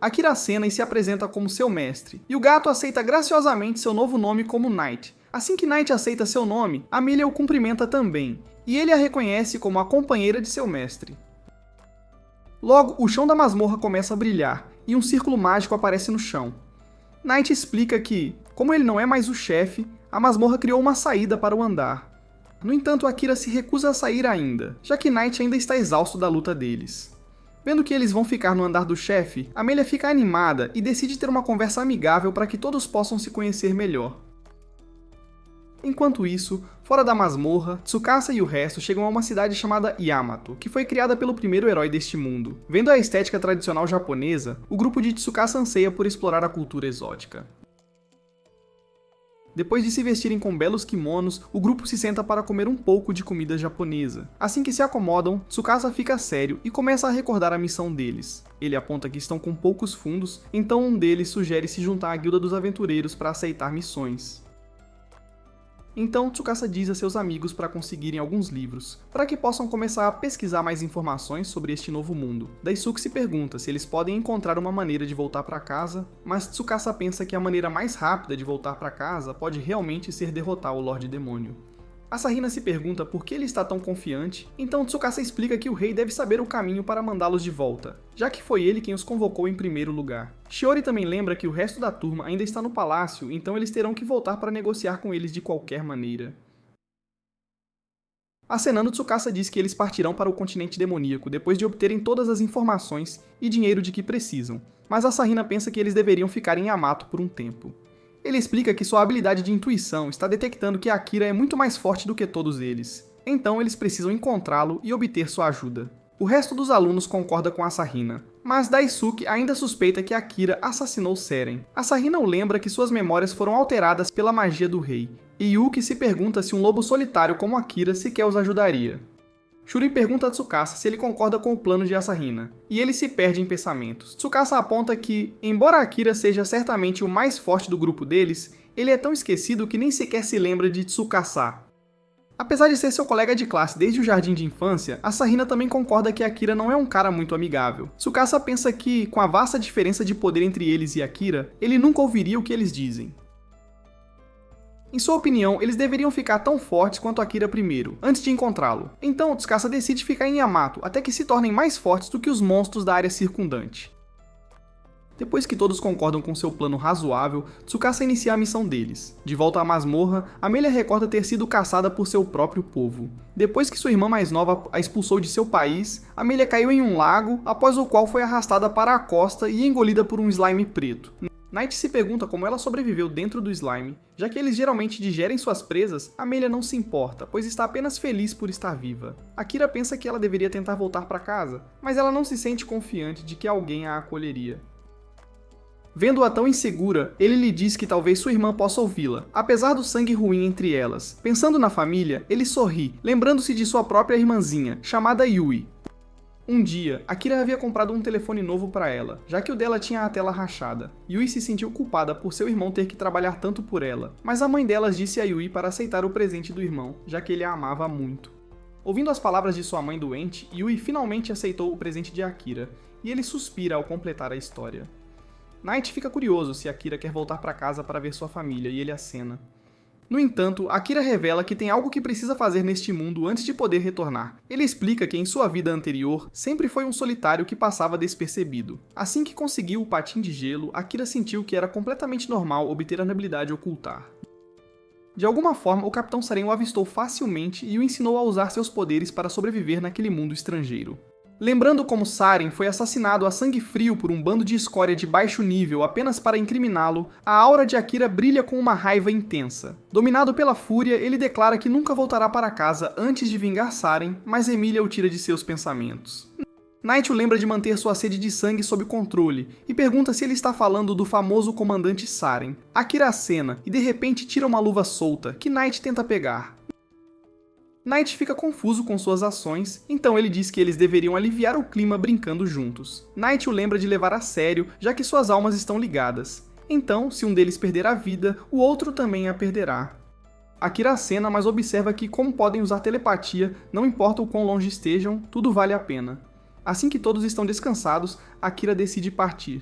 Akira acena e se apresenta como seu mestre, e o gato aceita graciosamente seu novo nome como Knight. Assim que Knight aceita seu nome, Amelia o cumprimenta também, e ele a reconhece como a companheira de seu mestre. Logo, o chão da masmorra começa a brilhar, e um círculo mágico aparece no chão. Knight explica que, como ele não é mais o chefe, a masmorra criou uma saída para o andar. No entanto, Akira se recusa a sair ainda, já que Knight ainda está exausto da luta deles. Vendo que eles vão ficar no andar do chefe, Amelia fica animada e decide ter uma conversa amigável para que todos possam se conhecer melhor. Enquanto isso, fora da masmorra, Tsukasa e o resto chegam a uma cidade chamada Yamato, que foi criada pelo primeiro herói deste mundo. Vendo a estética tradicional japonesa, o grupo de Tsukasa anseia por explorar a cultura exótica. Depois de se vestirem com belos kimonos, o grupo se senta para comer um pouco de comida japonesa. Assim que se acomodam, Tsukasa fica sério e começa a recordar a missão deles. Ele aponta que estão com poucos fundos, então um deles sugere se juntar à Guilda dos Aventureiros para aceitar missões. Então Tsukasa diz a seus amigos para conseguirem alguns livros, para que possam começar a pesquisar mais informações sobre este novo mundo. Daisuke se pergunta se eles podem encontrar uma maneira de voltar para casa, mas Tsukasa pensa que a maneira mais rápida de voltar para casa pode realmente ser derrotar o Lorde Demônio. Asahina se pergunta por que ele está tão confiante, então Tsukasa explica que o rei deve saber o caminho para mandá-los de volta, já que foi ele quem os convocou em primeiro lugar. Shiori também lembra que o resto da turma ainda está no palácio, então eles terão que voltar para negociar com eles de qualquer maneira. Acenando, Tsukasa diz que eles partirão para o continente demoníaco depois de obterem todas as informações e dinheiro de que precisam, mas Asahina pensa que eles deveriam ficar em Yamato por um tempo. Ele explica que sua habilidade de intuição está detectando que Akira é muito mais forte do que todos eles, então eles precisam encontrá-lo e obter sua ajuda. O resto dos alunos concorda com Asahina, mas Daisuke ainda suspeita que Akira assassinou Seren. Asahina o lembra que suas memórias foram alteradas pela magia do rei, e Yuki se pergunta se um lobo solitário como Akira sequer os ajudaria. Shuri pergunta a Tsukasa se ele concorda com o plano de Asahina, e ele se perde em pensamentos. Tsukasa aponta que, embora Akira seja certamente o mais forte do grupo deles, ele é tão esquecido que nem sequer se lembra de Tsukasa. Apesar de ser seu colega de classe desde o jardim de infância, Asahina também concorda que Akira não é um cara muito amigável. Tsukasa pensa que, com a vasta diferença de poder entre eles e Akira, ele nunca ouviria o que eles dizem. Em sua opinião, eles deveriam ficar tão fortes quanto Akira primeiro, antes de encontrá-lo. Então, Tsukasa decide ficar em Yamato até que se tornem mais fortes do que os monstros da área circundante. Depois que todos concordam com seu plano razoável, Tsukasa inicia a missão deles. De volta à masmorra, Amelia recorda ter sido caçada por seu próprio povo. Depois que sua irmã mais nova a expulsou de seu país, Amelia caiu em um lago, após o qual foi arrastada para a costa e engolida por um slime preto. Knight se pergunta como ela sobreviveu dentro do slime. Já que eles geralmente digerem suas presas, Amelia não se importa, pois está apenas feliz por estar viva. Akira pensa que ela deveria tentar voltar para casa, mas ela não se sente confiante de que alguém a acolheria. Vendo-a tão insegura, ele lhe diz que talvez sua irmã possa ouvi-la, apesar do sangue ruim entre elas. Pensando na família, ele sorri, lembrando-se de sua própria irmãzinha, chamada Yui. Um dia, Akira havia comprado um telefone novo para ela, já que o dela tinha a tela rachada. Yui se sentiu culpada por seu irmão ter que trabalhar tanto por ela, mas a mãe delas disse a Yui para aceitar o presente do irmão, já que ele a amava muito. Ouvindo as palavras de sua mãe doente, Yui finalmente aceitou o presente de Akira, e ele suspira ao completar a história. Knight fica curioso se Akira quer voltar para casa para ver sua família, e ele acena. No entanto, Akira revela que tem algo que precisa fazer neste mundo antes de poder retornar. Ele explica que em sua vida anterior, sempre foi um solitário que passava despercebido. Assim que conseguiu o patim de gelo, Akira sentiu que era completamente normal obter a habilidade ocultar. De alguma forma, o Capitão Saren o avistou facilmente e o ensinou a usar seus poderes para sobreviver naquele mundo estrangeiro. Lembrando como Saren foi assassinado a sangue frio por um bando de escória de baixo nível apenas para incriminá-lo, a aura de Akira brilha com uma raiva intensa. Dominado pela fúria, ele declara que nunca voltará para casa antes de vingar Saren, mas Emilia o tira de seus pensamentos. Knight o lembra de manter sua sede de sangue sob controle, e pergunta se ele está falando do famoso comandante Saren. Akira acena, e de repente tira uma luva solta, que Knight tenta pegar. Knight fica confuso com suas ações, então ele diz que eles deveriam aliviar o clima brincando juntos. Knight o lembra de levar a sério, já que suas almas estão ligadas. Então, se um deles perder a vida, o outro também a perderá. Akira acena, mas observa que, como podem usar telepatia, não importa o quão longe estejam, tudo vale a pena. Assim que todos estão descansados, Akira decide partir.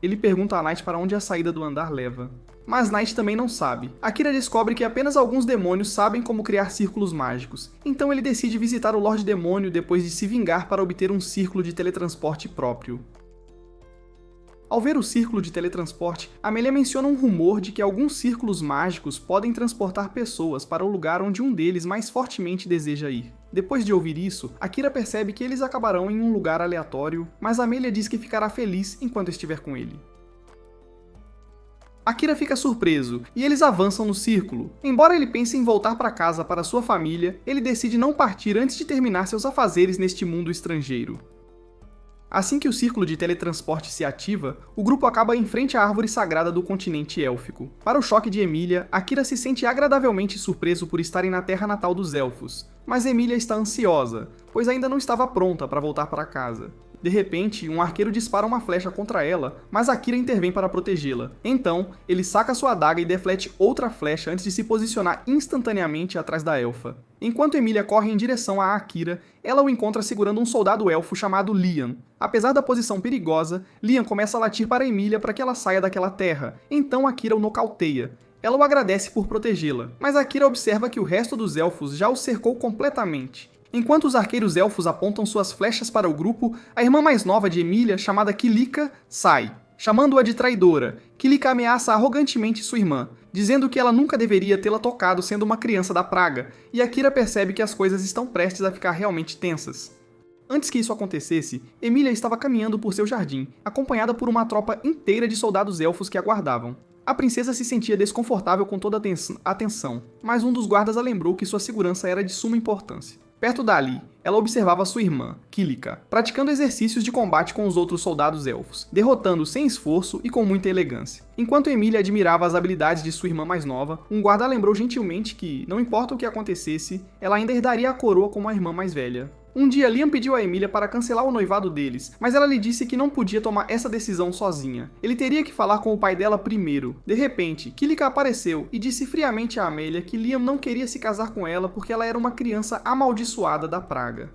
Ele pergunta a Knight para onde a saída do andar leva. Mas Knight também não sabe. Akira descobre que apenas alguns demônios sabem como criar círculos mágicos, então ele decide visitar o Lorde Demônio depois de se vingar para obter um círculo de teletransporte próprio. Ao ver o círculo de teletransporte, Amelia menciona um rumor de que alguns círculos mágicos podem transportar pessoas para o lugar onde um deles mais fortemente deseja ir. Depois de ouvir isso, Akira percebe que eles acabarão em um lugar aleatório, mas Amelia diz que ficará feliz enquanto estiver com ele. Akira fica surpreso, e eles avançam no círculo. Embora ele pense em voltar para casa para sua família, ele decide não partir antes de terminar seus afazeres neste mundo estrangeiro. Assim que o círculo de teletransporte se ativa, o grupo acaba em frente à árvore sagrada do continente élfico. Para o choque de Emilia, Akira se sente agradavelmente surpreso por estarem na terra natal dos elfos, mas Emilia está ansiosa, pois ainda não estava pronta para voltar para casa. De repente, um arqueiro dispara uma flecha contra ela, mas Akira intervém para protegê-la. Então, ele saca sua adaga e deflete outra flecha antes de se posicionar instantaneamente atrás da elfa. Enquanto Emilia corre em direção a Akira, ela o encontra segurando um soldado elfo chamado Liam. Apesar da posição perigosa, Liam começa a latir para Emilia para que ela saia daquela terra, então Akira o nocauteia. Ela o agradece por protegê-la, mas Akira observa que o resto dos elfos já o cercou completamente. Enquanto os arqueiros elfos apontam suas flechas para o grupo, a irmã mais nova de Emilia, chamada Kilika, sai. Chamando-a de traidora, Kilika ameaça arrogantemente sua irmã, dizendo que ela nunca deveria tê-la tocado sendo uma criança da praga, e Akira percebe que as coisas estão prestes a ficar realmente tensas. Antes que isso acontecesse, Emilia estava caminhando por seu jardim, acompanhada por uma tropa inteira de soldados elfos que a guardavam. A princesa se sentia desconfortável com toda a atenção, mas um dos guardas a lembrou que sua segurança era de suma importância. Perto dali, ela observava sua irmã, Kilika, praticando exercícios de combate com os outros soldados elfos, derrotando sem esforço e com muita elegância. Enquanto Emilia admirava as habilidades de sua irmã mais nova, um guarda lembrou gentilmente que, não importa o que acontecesse, ela ainda herdaria a coroa como a irmã mais velha. Um dia, Liam pediu a Emilia para cancelar o noivado deles, mas ela lhe disse que não podia tomar essa decisão sozinha. Ele teria que falar com o pai dela primeiro. De repente, Kilika apareceu e disse friamente a Amélia que Liam não queria se casar com ela porque ela era uma criança amaldiçoada da praga.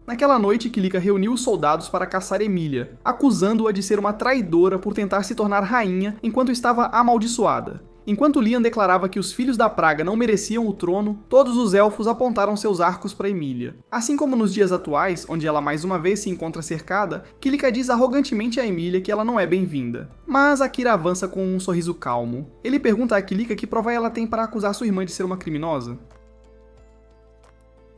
Naquela noite, Kilika reuniu os soldados para caçar Emilia, acusando-a de ser uma traidora por tentar se tornar rainha enquanto estava amaldiçoada. Enquanto Liam declarava que os filhos da praga não mereciam o trono, todos os elfos apontaram seus arcos para Emilia. Assim como nos dias atuais, onde ela mais uma vez se encontra cercada, Kilika diz arrogantemente a Emilia que ela não é bem-vinda. Mas Akira avança com um sorriso calmo. Ele pergunta a Kilika que prova ela tem para acusar sua irmã de ser uma criminosa.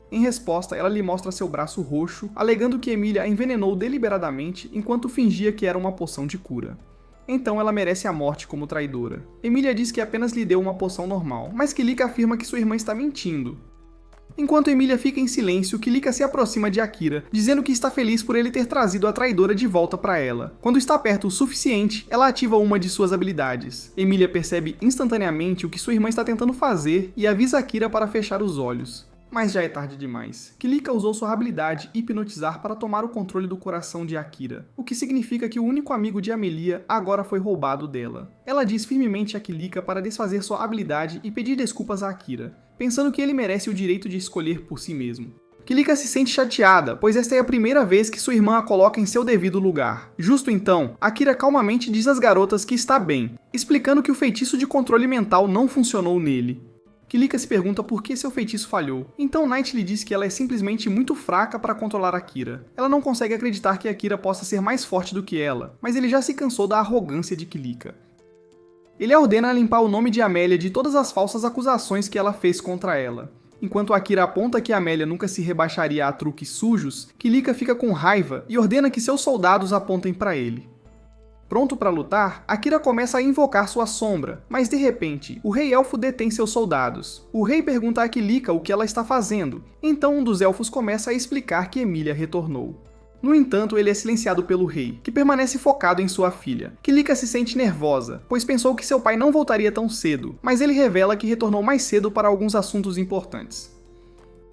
Em resposta, ela lhe mostra seu braço roxo, alegando que Emilia a envenenou deliberadamente enquanto fingia que era uma poção de cura. Então ela merece a morte como traidora. Emilia diz que apenas lhe deu uma poção normal, mas Kilika afirma que sua irmã está mentindo. Enquanto Emilia fica em silêncio, Kilika se aproxima de Akira, dizendo que está feliz por ele ter trazido a traidora de volta para ela. Quando está perto o suficiente, ela ativa uma de suas habilidades. Emilia percebe instantaneamente o que sua irmã está tentando fazer e avisa Akira para fechar os olhos. Mas já é tarde demais. Kilika usou sua habilidade hipnotizar para tomar o controle do coração de Akira, o que significa que o único amigo de Amelia agora foi roubado dela. Ela diz firmemente a Kilika para desfazer sua habilidade e pedir desculpas a Akira, pensando que ele merece o direito de escolher por si mesmo. Kilika se sente chateada, pois esta é a primeira vez que sua irmã a coloca em seu devido lugar. Justo então, Akira calmamente diz às garotas que está bem, explicando que o feitiço de controle mental não funcionou nele. Kilika se pergunta por que seu feitiço falhou. Então Knight lhe diz que ela é simplesmente muito fraca para controlar Akira. Ela não consegue acreditar que Akira possa ser mais forte do que ela, mas ele já se cansou da arrogância de Kilika. Ele a ordena a limpar o nome de Amélia de todas as falsas acusações que ela fez contra ela. Enquanto Akira aponta que Amélia nunca se rebaixaria a truques sujos, Kilika fica com raiva e ordena que seus soldados apontem para ele. Pronto para lutar, Akira começa a invocar sua sombra, mas de repente, o rei elfo detém seus soldados. O rei pergunta a Kilika o que ela está fazendo, então um dos elfos começa a explicar que Emilia retornou. No entanto, ele é silenciado pelo rei, que permanece focado em sua filha. Kilika se sente nervosa, pois pensou que seu pai não voltaria tão cedo, mas ele revela que retornou mais cedo para alguns assuntos importantes.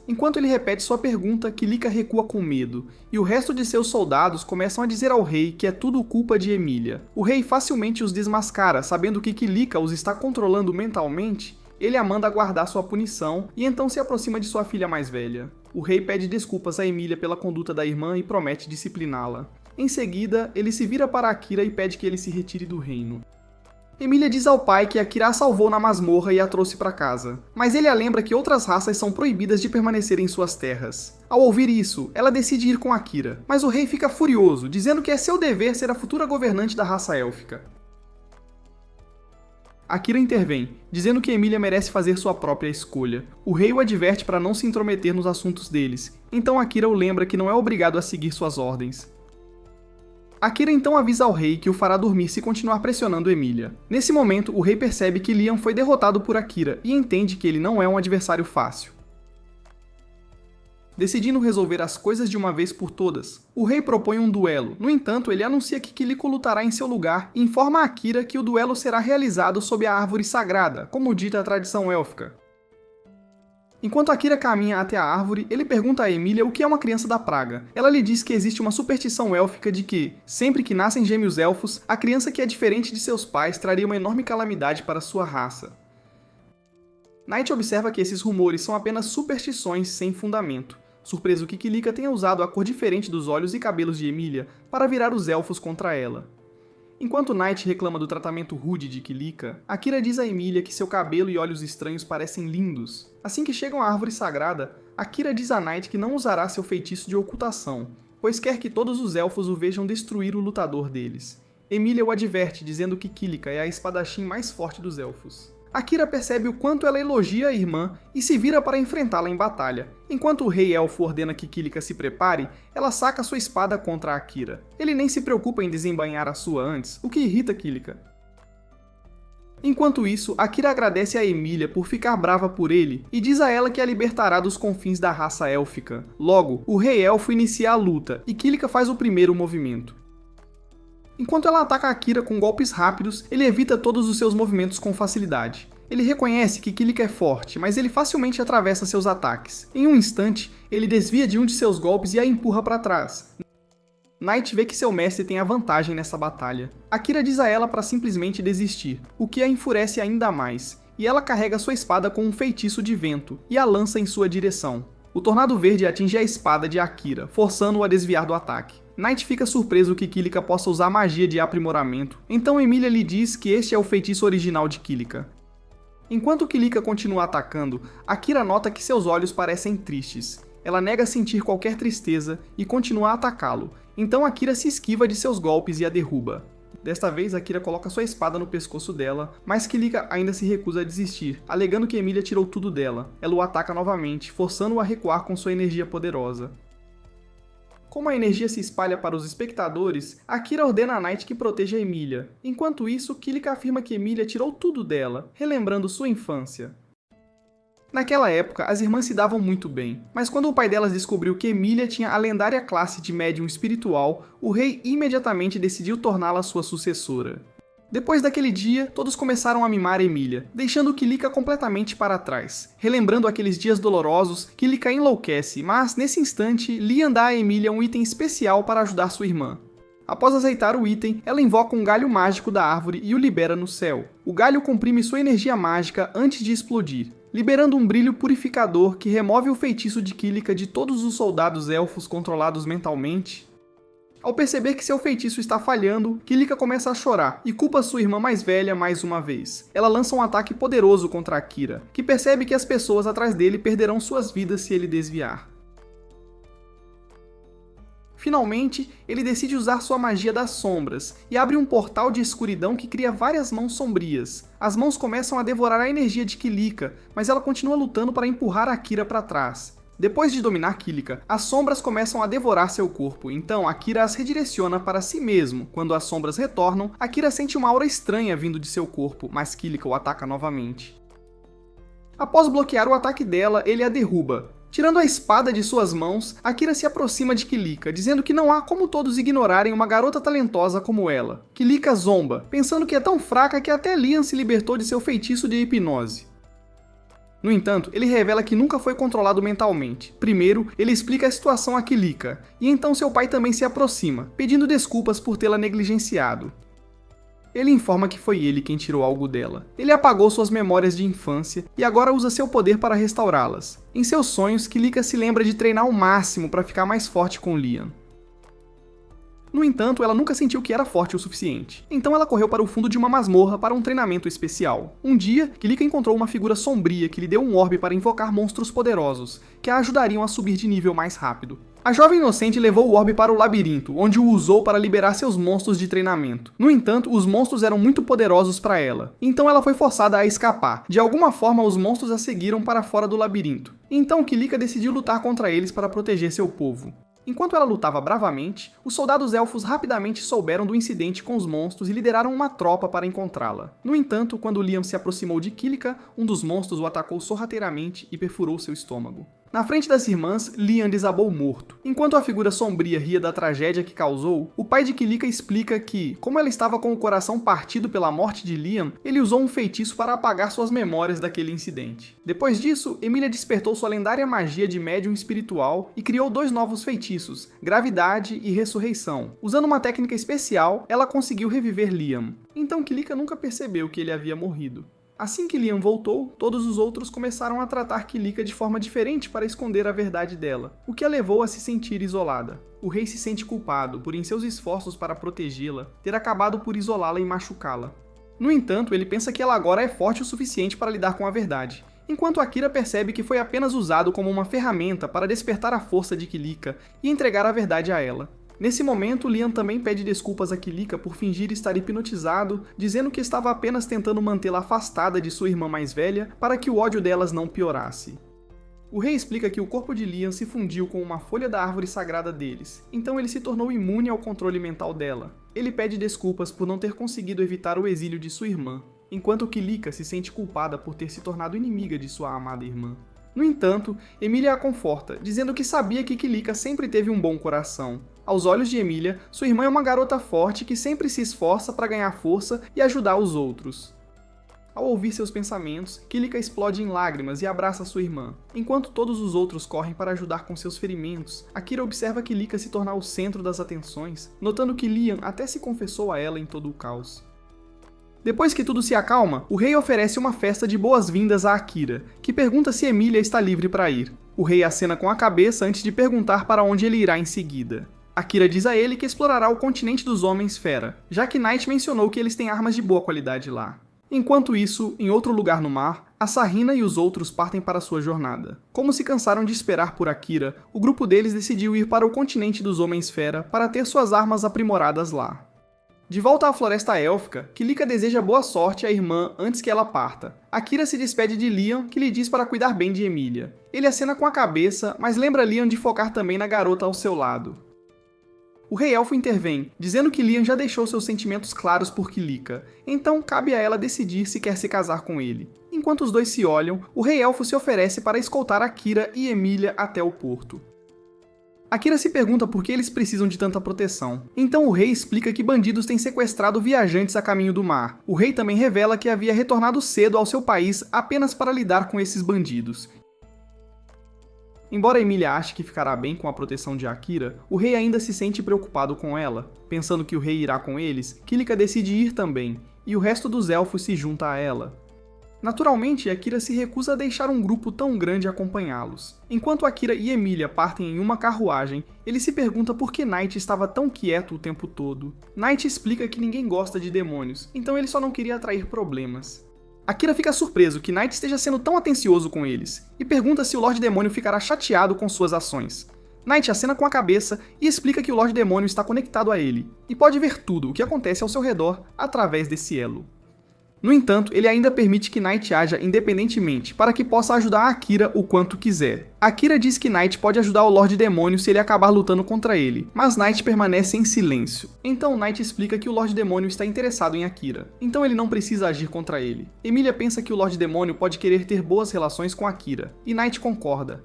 Enquanto ele repete sua pergunta, Kilika recua com medo, e o resto de seus soldados começam a dizer ao rei que é tudo culpa de Emilia. O rei facilmente os desmascara, sabendo que Kilika os está controlando mentalmente. Ele a manda guardar sua punição, e então se aproxima de sua filha mais velha. O rei pede desculpas a Emilia pela conduta da irmã e promete discipliná-la. Em seguida, ele se vira para Akira e pede que ele se retire do reino. Emilia diz ao pai que Akira a salvou na masmorra e a trouxe para casa, mas ele a lembra que outras raças são proibidas de permanecer em suas terras. Ao ouvir isso, ela decide ir com Akira, mas o rei fica furioso, dizendo que é seu dever ser a futura governante da raça élfica. Akira intervém, dizendo que Emilia merece fazer sua própria escolha. O rei o adverte para não se intrometer nos assuntos deles, então Akira o lembra que não é obrigado a seguir suas ordens. Akira então avisa ao rei que o fará dormir se continuar pressionando Emilia. Nesse momento, o rei percebe que Liam foi derrotado por Akira e entende que ele não é um adversário fácil. Decidindo resolver as coisas de uma vez por todas, o rei propõe um duelo. No entanto, ele anuncia que Kiliko lutará em seu lugar e informa a Akira que o duelo será realizado sob a árvore sagrada, como dita a tradição élfica. Enquanto Akira caminha até a árvore, ele pergunta a Emilia o que é uma criança da praga. Ela lhe diz que existe uma superstição élfica de que, sempre que nascem gêmeos elfos, a criança que é diferente de seus pais traria uma enorme calamidade para sua raça. Knight observa que esses rumores são apenas superstições sem fundamento, surpreso que Kilika tenha usado a cor diferente dos olhos e cabelos de Emilia para virar os elfos contra ela. Enquanto Knight reclama do tratamento rude de Kilika, Akira diz a Emilia que seu cabelo e olhos estranhos parecem lindos. Assim que chegam à árvore sagrada, Akira diz a Knight que não usará seu feitiço de ocultação, pois quer que todos os elfos o vejam destruir o lutador deles. Emilia o adverte, dizendo que Kilika é a espadachim mais forte dos elfos. Akira percebe o quanto ela elogia a irmã e se vira para enfrentá-la em batalha. Enquanto o rei elfo ordena que Kilika se prepare, ela saca sua espada contra Akira. Ele nem se preocupa em desembainhar a sua antes, o que irrita Kilika. Enquanto isso, Akira agradece a Emilia por ficar brava por ele e diz a ela que a libertará dos confins da raça élfica. Logo, o rei elfo inicia a luta e Kilika faz o primeiro movimento. Enquanto ela ataca Akira com golpes rápidos, ele evita todos os seus movimentos com facilidade. Ele reconhece que Kilika é forte, mas ele facilmente atravessa seus ataques. Em um instante, ele desvia de um de seus golpes e a empurra para trás. Knight vê que seu mestre tem a vantagem nessa batalha. Akira diz a ela para simplesmente desistir, o que a enfurece ainda mais, e ela carrega sua espada com um feitiço de vento e a lança em sua direção. O tornado verde atinge a espada de Akira, forçando-o a desviar do ataque. Knight fica surpreso que Kilika possa usar magia de aprimoramento, então Emilia lhe diz que este é o feitiço original de Kilika. Enquanto Kilika continua atacando, Akira nota que seus olhos parecem tristes. Ela nega sentir qualquer tristeza e continua a atacá-lo, então Akira se esquiva de seus golpes e a derruba. Desta vez, Akira coloca sua espada no pescoço dela, mas Kilika ainda se recusa a desistir, alegando que Emilia tirou tudo dela. Ela o ataca novamente, forçando-o a recuar com sua energia poderosa. Como a energia se espalha para os espectadores, Akira ordena a Knight que proteja Emilia. Enquanto isso, Kilika afirma que Emilia tirou tudo dela, relembrando sua infância. Naquela época, as irmãs se davam muito bem, mas quando o pai delas descobriu que Emilia tinha a lendária classe de médium espiritual, o rei imediatamente decidiu torná-la sua sucessora. Depois daquele dia, todos começaram a mimar Emilia, deixando Kilika completamente para trás. Relembrando aqueles dias dolorosos, Kilika enlouquece, mas nesse instante, Lian dá a Emilia um item especial para ajudar sua irmã. Após aceitar o item, ela invoca um galho mágico da árvore e o libera no céu. O galho comprime sua energia mágica antes de explodir, liberando um brilho purificador que remove o feitiço de Kilika de todos os soldados elfos controlados mentalmente. Ao perceber que seu feitiço está falhando, Kilika começa a chorar e culpa sua irmã mais velha mais uma vez. Ela lança um ataque poderoso contra Akira, que percebe que as pessoas atrás dele perderão suas vidas se ele desviar. Finalmente, ele decide usar sua magia das sombras e abre um portal de escuridão que cria várias mãos sombrias. As mãos começam a devorar a energia de Kilika, mas ela continua lutando para empurrar Akira para trás. Depois de dominar Kilika, as sombras começam a devorar seu corpo, então Akira as redireciona para si mesmo. Quando as sombras retornam, Akira sente uma aura estranha vindo de seu corpo, mas Kilika o ataca novamente. Após bloquear o ataque dela, ele a derruba. Tirando a espada de suas mãos, Akira se aproxima de Kilika, dizendo que não há como todos ignorarem uma garota talentosa como ela. Kilika zomba, pensando que é tão fraca que até Lian se libertou de seu feitiço de hipnose. No entanto, ele revela que nunca foi controlado mentalmente. Primeiro, ele explica a situação a Kilika, e então seu pai também se aproxima, pedindo desculpas por tê-la negligenciado. Ele informa que foi ele quem tirou algo dela. Ele apagou suas memórias de infância e agora usa seu poder para restaurá-las. Em seus sonhos, Kilika se lembra de treinar ao máximo para ficar mais forte com Lian. No entanto, ela nunca sentiu que era forte o suficiente. Então ela correu para o fundo de uma masmorra para um treinamento especial. Um dia, Kilika encontrou uma figura sombria que lhe deu um orbe para invocar monstros poderosos, que a ajudariam a subir de nível mais rápido. A jovem inocente levou o orbe para o labirinto, onde o usou para liberar seus monstros de treinamento. No entanto, os monstros eram muito poderosos para ela, então ela foi forçada a escapar. De alguma forma, os monstros a seguiram para fora do labirinto. Então Kilika decidiu lutar contra eles para proteger seu povo. Enquanto ela lutava bravamente, os soldados elfos rapidamente souberam do incidente com os monstros e lideraram uma tropa para encontrá-la. No entanto, quando Liam se aproximou de Kilika, um dos monstros o atacou sorrateiramente e perfurou seu estômago. Na frente das irmãs, Liam desabou morto. Enquanto a figura sombria ria da tragédia que causou, o pai de Kilika explica que, como ela estava com o coração partido pela morte de Liam, ele usou um feitiço para apagar suas memórias daquele incidente. Depois disso, Emilia despertou sua lendária magia de médium espiritual e criou 2 novos feitiços, Gravidade e Ressurreição. Usando uma técnica especial, ela conseguiu reviver Liam. Então Kilika nunca percebeu que ele havia morrido. Assim que Liam voltou, todos os outros começaram a tratar Kilika de forma diferente para esconder a verdade dela, o que a levou a se sentir isolada. O rei se sente culpado por, em seus esforços para protegê-la, ter acabado por isolá-la e machucá-la. No entanto, ele pensa que ela agora é forte o suficiente para lidar com a verdade, enquanto Akira percebe que foi apenas usado como uma ferramenta para despertar a força de Kilika e entregar a verdade a ela. Nesse momento, Liam também pede desculpas a Kilika por fingir estar hipnotizado, dizendo que estava apenas tentando mantê-la afastada de sua irmã mais velha para que o ódio delas não piorasse. O rei explica que o corpo de Liam se fundiu com uma folha da árvore sagrada deles, então ele se tornou imune ao controle mental dela. Ele pede desculpas por não ter conseguido evitar o exílio de sua irmã, enquanto Kilika se sente culpada por ter se tornado inimiga de sua amada irmã. No entanto, Emilia a conforta, dizendo que sabia que Kilika sempre teve um bom coração. Aos olhos de Emilia, sua irmã é uma garota forte que sempre se esforça para ganhar força e ajudar os outros. Ao ouvir seus pensamentos, Kilika explode em lágrimas e abraça sua irmã. Enquanto todos os outros correm para ajudar com seus ferimentos, Akira observa Kilika se tornar o centro das atenções, notando que Liam até se confessou a ela em todo o caos. Depois que tudo se acalma, o rei oferece uma festa de boas-vindas a Akira, que pergunta se Emilia está livre para ir. O rei acena com a cabeça antes de perguntar para onde ele irá em seguida. Akira diz a ele que explorará o continente dos Homens-Fera, já que Knight mencionou que eles têm armas de boa qualidade lá. Enquanto isso, em outro lugar no mar, a Sarina e os outros partem para sua jornada. Como se cansaram de esperar por Akira, o grupo deles decidiu ir para o continente dos Homens-Fera para ter suas armas aprimoradas lá. De volta à Floresta Élfica, Kilika deseja boa sorte à irmã antes que ela parta. Akira se despede de Liam, que lhe diz para cuidar bem de Emilia. Ele acena com a cabeça, mas lembra Liam de focar também na garota ao seu lado. O Rei Elfo intervém, dizendo que Liam já deixou seus sentimentos claros por Kilika, então cabe a ela decidir se quer se casar com ele. Enquanto os dois se olham, o Rei Elfo se oferece para escoltar Akira e Emilia até o porto. Akira se pergunta por que eles precisam de tanta proteção. Então o rei explica que bandidos têm sequestrado viajantes a caminho do mar. O rei também revela que havia retornado cedo ao seu país apenas para lidar com esses bandidos. Embora Emilia ache que ficará bem com a proteção de Akira, o rei ainda se sente preocupado com ela. Pensando que o rei irá com eles, Kilika decide ir também, e o resto dos elfos se junta a ela. Naturalmente, Akira se recusa a deixar um grupo tão grande acompanhá-los. Enquanto Akira e Emilia partem em uma carruagem, ele se pergunta por que Knight estava tão quieto o tempo todo. Knight explica que ninguém gosta de demônios, então ele só não queria atrair problemas. Akira fica surpreso que Knight esteja sendo tão atencioso com eles, e pergunta se o Lorde Demônio ficará chateado com suas ações. Knight acena com a cabeça e explica que o Lorde Demônio está conectado a ele, e pode ver tudo o que acontece ao seu redor através desse elo. No entanto, ele ainda permite que Knight haja independentemente, para que possa ajudar Akira o quanto quiser. Akira diz que Knight pode ajudar o Lorde Demônio se ele acabar lutando contra ele, mas Knight permanece em silêncio. Então Knight explica que o Lorde Demônio está interessado em Akira, então ele não precisa agir contra ele. Emilia pensa que o Lorde Demônio pode querer ter boas relações com Akira, e Knight concorda.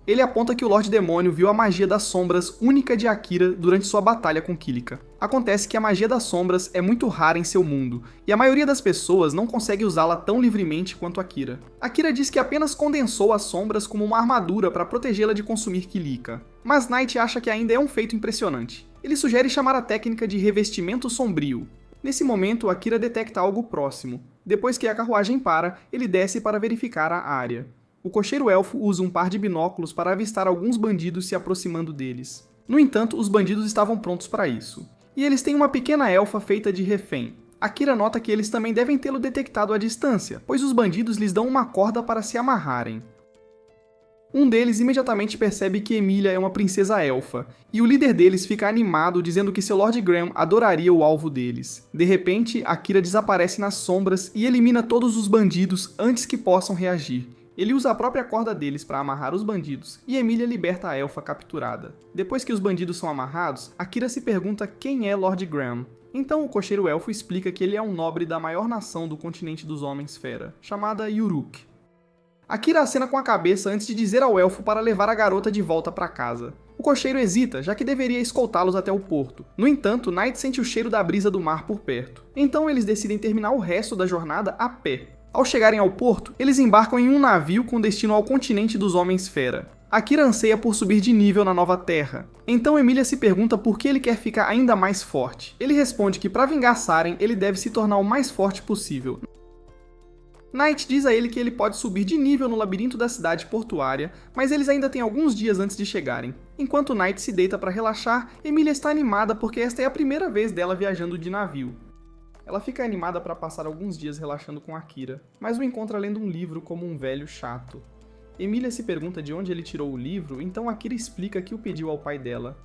Ele aponta que o Lorde Demônio viu a magia das sombras única de Akira durante sua batalha com Kilika. Acontece que a magia das sombras é muito rara em seu mundo, e a maioria das pessoas não consegue usá-la tão livremente quanto Akira. Akira diz que apenas condensou as sombras como uma armadura para protegê-la de consumir Kilika. Mas Knight acha que ainda é um feito impressionante. Ele sugere chamar a técnica de revestimento sombrio. Nesse momento, Akira detecta algo próximo. Depois que a carruagem para, ele desce para verificar a área. O cocheiro elfo usa um par de binóculos para avistar alguns bandidos se aproximando deles. No entanto, os bandidos estavam prontos para isso. E eles têm uma pequena elfa feita de refém. Akira nota que eles também devem tê-lo detectado à distância, pois os bandidos lhes dão uma corda para se amarrarem. Um deles imediatamente percebe que Emilia é uma princesa elfa, e o líder deles fica animado dizendo que seu Lord Graham adoraria o alvo deles. De repente, Akira desaparece nas sombras e elimina todos os bandidos antes que possam reagir. Ele usa a própria corda deles para amarrar os bandidos, e Emilia liberta a elfa capturada. Depois que os bandidos são amarrados, Akira se pergunta quem é Lord Graham. Então o cocheiro elfo explica que ele é um nobre da maior nação do continente dos Homens-Fera, chamada Yuruk. Akira acena com a cabeça antes de dizer ao elfo para levar a garota de volta para casa. O cocheiro hesita, já que deveria escoltá-los até o porto. No entanto, Knight sente o cheiro da brisa do mar por perto. Então eles decidem terminar o resto da jornada a pé. Ao chegarem ao porto, eles embarcam em um navio com destino ao continente dos Homens-Fera. Akira anseia por subir de nível na nova terra. Então Emilia se pergunta por que ele quer ficar ainda mais forte. Ele responde que para vingar Saren, ele deve se tornar o mais forte possível. Knight diz a ele que ele pode subir de nível no labirinto da cidade portuária, mas eles ainda têm alguns dias antes de chegarem. Enquanto Knight se deita para relaxar, Emilia está animada porque esta é a primeira vez dela viajando de navio. Ela fica animada para passar alguns dias relaxando com Akira, mas o encontra lendo um livro como um velho chato. Emilia se pergunta de onde ele tirou o livro, então Akira explica que o pediu ao pai dela.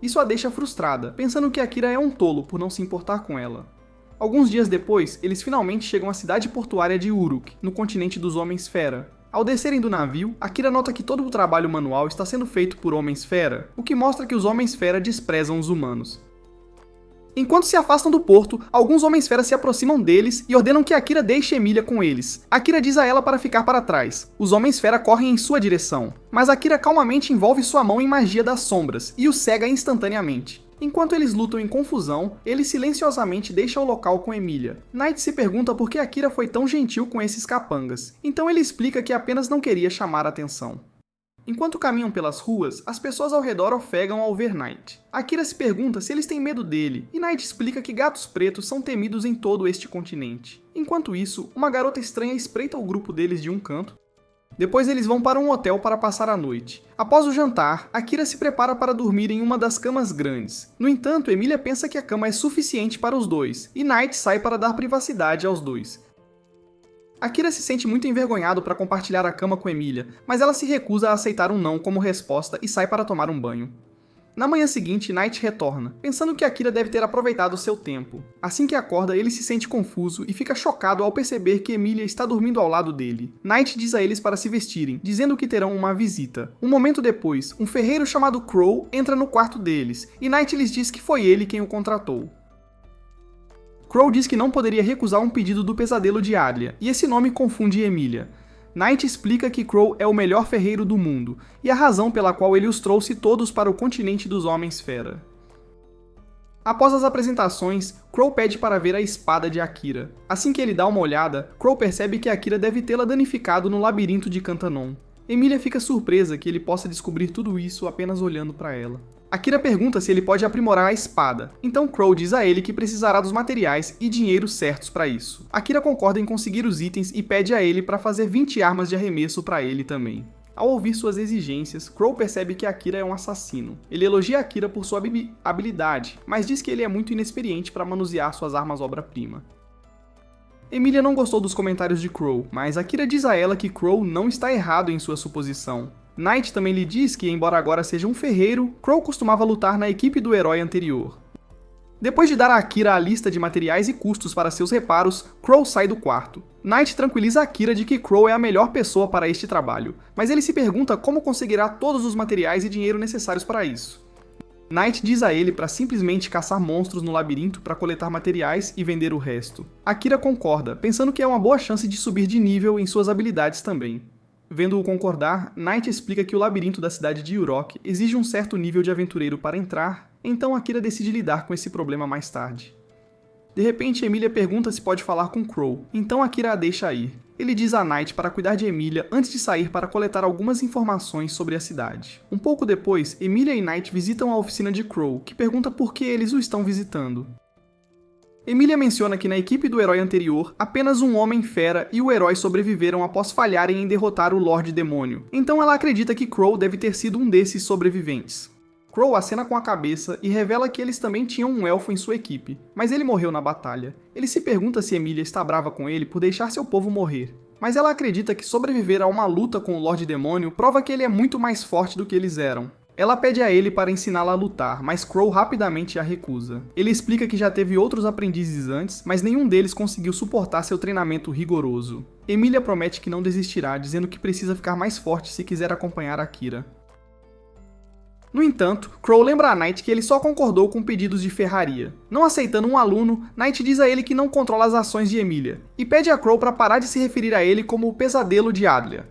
Isso a deixa frustrada, pensando que Akira é um tolo por não se importar com ela. Alguns dias depois, eles finalmente chegam à cidade portuária de Uruk, no continente dos Homens-Fera. Ao descerem do navio, Akira nota que todo o trabalho manual está sendo feito por Homens-Fera, o que mostra que os Homens-Fera desprezam os humanos. Enquanto se afastam do porto, alguns Homens-Fera se aproximam deles e ordenam que Akira deixe Emilia com eles. Akira diz a ela para ficar para trás. Os Homens-Fera correm em sua direção, mas Akira calmamente envolve sua mão em magia das sombras e o cega instantaneamente. Enquanto eles lutam em confusão, ele silenciosamente deixa o local com Emilia. Knight se pergunta por que Akira foi tão gentil com esses capangas, então ele explica que apenas não queria chamar a atenção. Enquanto caminham pelas ruas, as pessoas ao redor ofegam ao ver Knight. Akira se pergunta se eles têm medo dele, e Knight explica que gatos pretos são temidos em todo este continente. Enquanto isso, uma garota estranha espreita o grupo deles de um canto. Depois eles vão para um hotel para passar a noite. Após o jantar, Akira se prepara para dormir em uma das camas grandes. No entanto, Emilia pensa que a cama é suficiente para os dois, e Knight sai para dar privacidade aos dois. Akira se sente muito envergonhado para compartilhar a cama com Emilia, mas ela se recusa a aceitar um não como resposta e sai para tomar um banho. Na manhã seguinte, Knight retorna, pensando que Akira deve ter aproveitado seu tempo. Assim que acorda, ele se sente confuso e fica chocado ao perceber que Emilia está dormindo ao lado dele. Knight diz a eles para se vestirem, dizendo que terão uma visita. Um momento depois, um ferreiro chamado Crow entra no quarto deles, e Knight lhes diz que foi ele quem o contratou. Crow diz que não poderia recusar um pedido do pesadelo de Adlia, e esse nome confunde Emilia. Knight explica que Crow é o melhor ferreiro do mundo, e a razão pela qual ele os trouxe todos para o continente dos Homens-Fera. Após as apresentações, Crow pede para ver a espada de Akira. Assim que ele dá uma olhada, Crow percebe que Akira deve tê-la danificado no labirinto de Cantanon. Emilia fica surpresa que ele possa descobrir tudo isso apenas olhando para ela. Akira pergunta se ele pode aprimorar a espada, então Crow diz a ele que precisará dos materiais e dinheiro certos para isso. Akira concorda em conseguir os itens e pede a ele para fazer 20 armas de arremesso para ele também. Ao ouvir suas exigências, Crow percebe que Akira é um assassino. Ele elogia Akira por sua habilidade, mas diz que ele é muito inexperiente para manusear suas armas obra-prima. Emilia não gostou dos comentários de Crow, mas Akira diz a ela que Crow não está errado em sua suposição. Knight também lhe diz que, embora agora seja um ferreiro, Crow costumava lutar na equipe do herói anterior. Depois de dar a Akira a lista de materiais e custos para seus reparos, Crow sai do quarto. Knight tranquiliza Akira de que Crow é a melhor pessoa para este trabalho, mas ele se pergunta como conseguirá todos os materiais e dinheiro necessários para isso. Knight diz a ele para simplesmente caçar monstros no labirinto para coletar materiais e vender o resto. Akira concorda, pensando que é uma boa chance de subir de nível em suas habilidades também. Vendo-o concordar, Knight explica que o labirinto da cidade de Urok exige um certo nível de aventureiro para entrar, então Akira decide lidar com esse problema mais tarde. De repente, Emilia pergunta se pode falar com Crow, então Akira a deixa ir. Ele diz a Knight para cuidar de Emilia antes de sair para coletar algumas informações sobre a cidade. Um pouco depois, Emilia e Knight visitam a oficina de Crow, que pergunta por que eles o estão visitando. Emilia menciona que na equipe do herói anterior, apenas um Homem-Fera e o herói sobreviveram após falharem em derrotar o Lorde Demônio, então ela acredita que Crow deve ter sido um desses sobreviventes. Crow acena com a cabeça e revela que eles também tinham um elfo em sua equipe, mas ele morreu na batalha. Ele se pergunta se Emilia está brava com ele por deixar seu povo morrer, mas ela acredita que sobreviver a uma luta com o Lorde Demônio prova que ele é muito mais forte do que eles eram. Ela pede a ele para ensiná-la a lutar, mas Crow rapidamente a recusa. Ele explica que já teve outros aprendizes antes, mas nenhum deles conseguiu suportar seu treinamento rigoroso. Emilia promete que não desistirá, dizendo que precisa ficar mais forte se quiser acompanhar Akira. No entanto, Crow lembra a Knight que ele só concordou com pedidos de ferraria. Não aceitando um aluno, Knight diz a ele que não controla as ações de Emilia, e pede a Crow para parar de se referir a ele como o pesadelo de Adlia.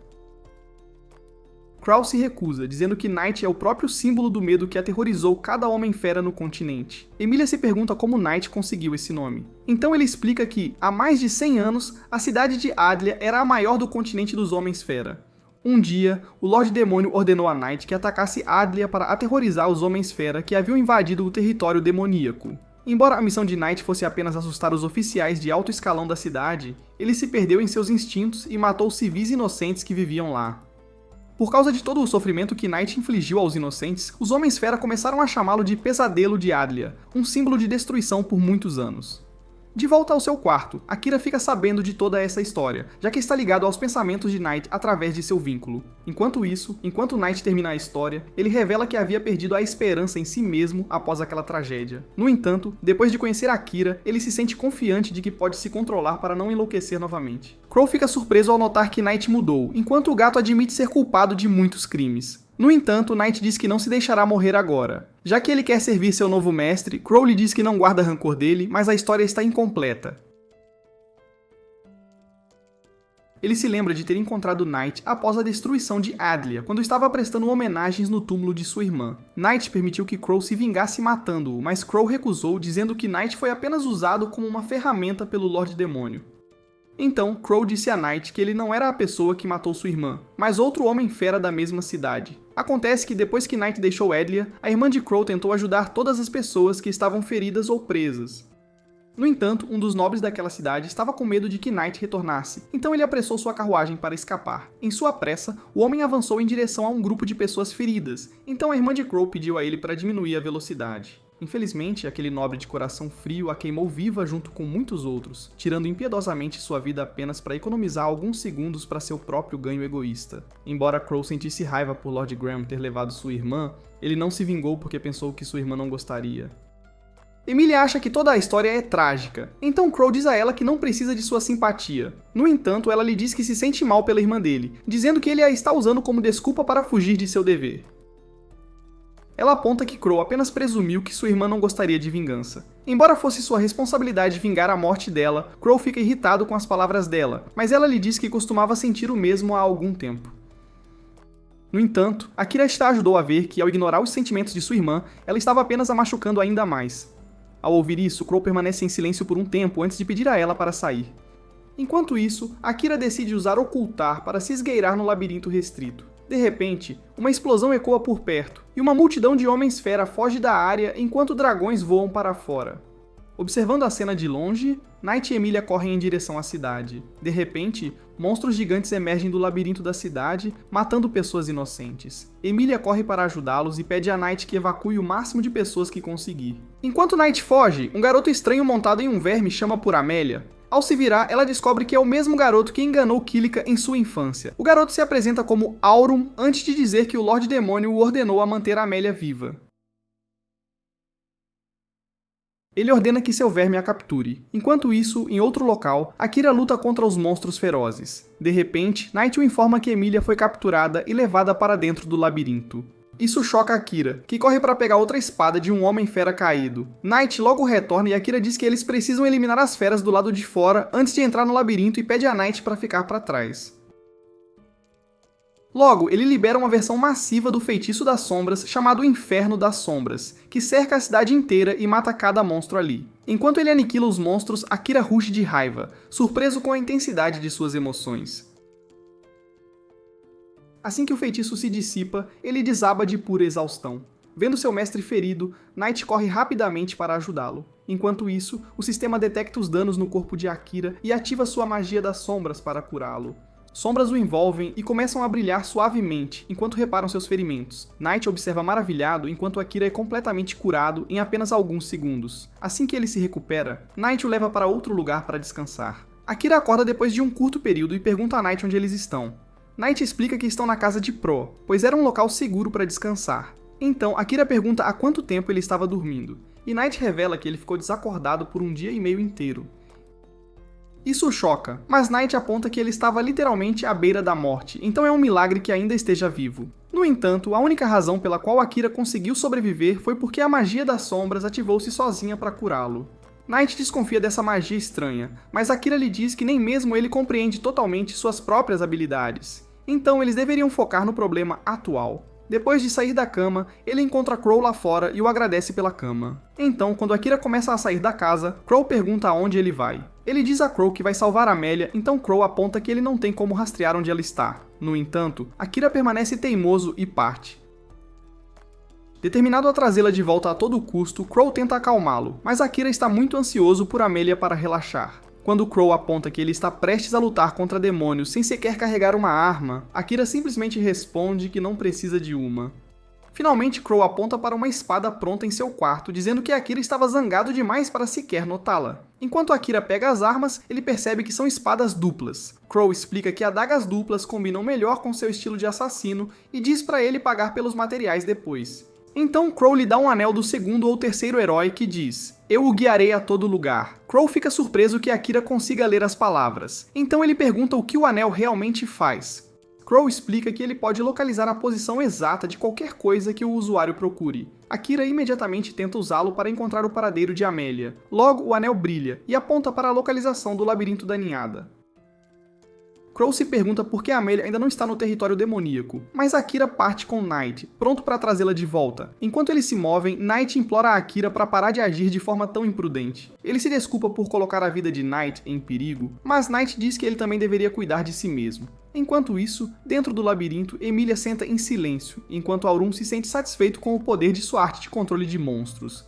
Crow se recusa, dizendo que Knight é o próprio símbolo do medo que aterrorizou cada Homem-Fera no continente. Emilia se pergunta como Knight conseguiu esse nome. Então ele explica que, há mais de 100 anos, a cidade de Adlia era a maior do continente dos Homens-Fera. Um dia, o Lorde Demônio ordenou a Knight que atacasse Adlia para aterrorizar os Homens-Fera que haviam invadido o território demoníaco. Embora a missão de Knight fosse apenas assustar os oficiais de alto escalão da cidade, ele se perdeu em seus instintos e matou civis inocentes que viviam lá. Por causa de todo o sofrimento que Knight infligiu aos inocentes, os Homens-Fera começaram a chamá-lo de Pesadelo de Adlia, um símbolo de destruição por muitos anos. De volta ao seu quarto, Akira fica sabendo de toda essa história, já que está ligado aos pensamentos de Knight através de seu vínculo. Enquanto Knight termina a história, ele revela que havia perdido a esperança em si mesmo após aquela tragédia. No entanto, depois de conhecer Akira, ele se sente confiante de que pode se controlar para não enlouquecer novamente. Crow fica surpreso ao notar que Knight mudou, enquanto o gato admite ser culpado de muitos crimes. No entanto, Knight diz que não se deixará morrer agora. Já que ele quer servir seu novo mestre, Crow lhe diz que não guarda rancor dele, mas a história está incompleta. Ele se lembra de ter encontrado Knight após a destruição de Adlia, quando estava prestando homenagens no túmulo de sua irmã. Knight permitiu que Crow se vingasse matando-o, mas Crow recusou, dizendo que Knight foi apenas usado como uma ferramenta pelo Lorde Demônio. Então, Crow disse a Knight que ele não era a pessoa que matou sua irmã, mas outro Homem-Fera da mesma cidade. Acontece que depois que Knight deixou Adlia, a irmã de Crow tentou ajudar todas as pessoas que estavam feridas ou presas. No entanto, um dos nobres daquela cidade estava com medo de que Knight retornasse, então ele apressou sua carruagem para escapar. Em sua pressa, o homem avançou em direção a um grupo de pessoas feridas, então a irmã de Crow pediu a ele para diminuir a velocidade. Infelizmente, aquele nobre de coração frio a queimou viva junto com muitos outros, tirando impiedosamente sua vida apenas para economizar alguns segundos para seu próprio ganho egoísta. Embora Crow sentisse raiva por Lord Graham ter levado sua irmã, ele não se vingou porque pensou que sua irmã não gostaria. Emilia acha que toda a história é trágica, então Crow diz a ela que não precisa de sua simpatia. No entanto, ela lhe diz que se sente mal pela irmã dele, dizendo que ele a está usando como desculpa para fugir de seu dever. Ela aponta que Crow apenas presumiu que sua irmã não gostaria de vingança. Embora fosse sua responsabilidade vingar a morte dela, Crow fica irritado com as palavras dela, mas ela lhe diz que costumava sentir o mesmo há algum tempo. No entanto, Akira está ajudou a ver que, ao ignorar os sentimentos de sua irmã, ela estava apenas a machucando ainda mais. Ao ouvir isso, Crow permanece em silêncio por um tempo antes de pedir a ela para sair. Enquanto isso, Akira decide usar Ocultar para se esgueirar no labirinto restrito. De repente, uma explosão ecoa por perto, e uma multidão de Homens-Fera foge da área enquanto dragões voam para fora. Observando a cena de longe, Knight e Emilia correm em direção à cidade. De repente, monstros gigantes emergem do labirinto da cidade, matando pessoas inocentes. Emilia corre para ajudá-los e pede a Knight que evacue o máximo de pessoas que conseguir. Enquanto Knight foge, um garoto estranho montado em um verme chama por Amélia. Ao se virar, ela descobre que é o mesmo garoto que enganou Kilika em sua infância. O garoto se apresenta como Aurum antes de dizer que o Lorde Demônio o ordenou a manter a Amélia viva. Ele ordena que seu verme a capture. Enquanto isso, em outro local, Akira luta contra os monstros ferozes. De repente, Knight o informa que Emilia foi capturada e levada para dentro do labirinto. Isso choca Akira, que corre para pegar outra espada de um Homem-Fera caído. Knight logo retorna e Akira diz que eles precisam eliminar as feras do lado de fora antes de entrar no labirinto e pede a Knight para ficar para trás. Logo, ele libera uma versão massiva do Feitiço das Sombras chamado Inferno das Sombras, que cerca a cidade inteira e mata cada monstro ali. Enquanto ele aniquila os monstros, Akira ruge de raiva, surpreso com a intensidade de suas emoções. Assim que o feitiço se dissipa, ele desaba de pura exaustão. Vendo seu mestre ferido, Knight corre rapidamente para ajudá-lo. Enquanto isso, o sistema detecta os danos no corpo de Akira e ativa sua magia das sombras para curá-lo. Sombras o envolvem e começam a brilhar suavemente enquanto reparam seus ferimentos. Knight observa maravilhado enquanto Akira é completamente curado em apenas alguns segundos. Assim que ele se recupera, Knight o leva para outro lugar para descansar. Akira acorda depois de um curto período e pergunta a Knight onde eles estão. Knight explica que estão na casa de Pro, pois era um local seguro para descansar. Então, Akira pergunta há quanto tempo ele estava dormindo, e Knight revela que ele ficou desacordado por um dia e meio inteiro. Isso o choca, mas Knight aponta que ele estava literalmente à beira da morte, então é um milagre que ainda esteja vivo. No entanto, a única razão pela qual Akira conseguiu sobreviver foi porque a magia das sombras ativou-se sozinha para curá-lo. Knight desconfia dessa magia estranha, mas Akira lhe diz que nem mesmo ele compreende totalmente suas próprias habilidades. Então eles deveriam focar no problema atual. Depois de sair da cama, ele encontra Crow lá fora e o agradece pela cama. Então, quando Akira começa a sair da casa, Crow pergunta aonde ele vai. Ele diz a Crow que vai salvar Amélia, então Crow aponta que ele não tem como rastrear onde ela está. No entanto, Akira permanece teimoso e parte. Determinado a trazê-la de volta a todo custo, Crow tenta acalmá-lo, mas Akira está muito ansioso por Amelia para relaxar. Quando Crow aponta que ele está prestes a lutar contra demônios sem sequer carregar uma arma, Akira simplesmente responde que não precisa de uma. Finalmente, Crow aponta para uma espada pronta em seu quarto, dizendo que Akira estava zangado demais para sequer notá-la. Enquanto Akira pega as armas, ele percebe que são espadas duplas. Crow explica que adagas duplas combinam melhor com seu estilo de assassino e diz para ele pagar pelos materiais depois. Então Crow lhe dá um anel do segundo ou terceiro herói que diz: "Eu o guiarei a todo lugar." Crow fica surpreso que Akira consiga ler as palavras. Então ele pergunta o que o anel realmente faz. Crow explica que ele pode localizar a posição exata de qualquer coisa que o usuário procure. Akira imediatamente tenta usá-lo para encontrar o paradeiro de Amelia. Logo, o anel brilha e aponta para a localização do labirinto da ninhada. Crow se pergunta por que Amelia ainda não está no território demoníaco, mas Akira parte com Knight, pronto para trazê-la de volta. Enquanto eles se movem, Knight implora a Akira para parar de agir de forma tão imprudente. Ele se desculpa por colocar a vida de Knight em perigo, mas Knight diz que ele também deveria cuidar de si mesmo. Enquanto isso, dentro do labirinto, Emilia senta em silêncio, enquanto Aurum se sente satisfeito com o poder de sua arte de controle de monstros.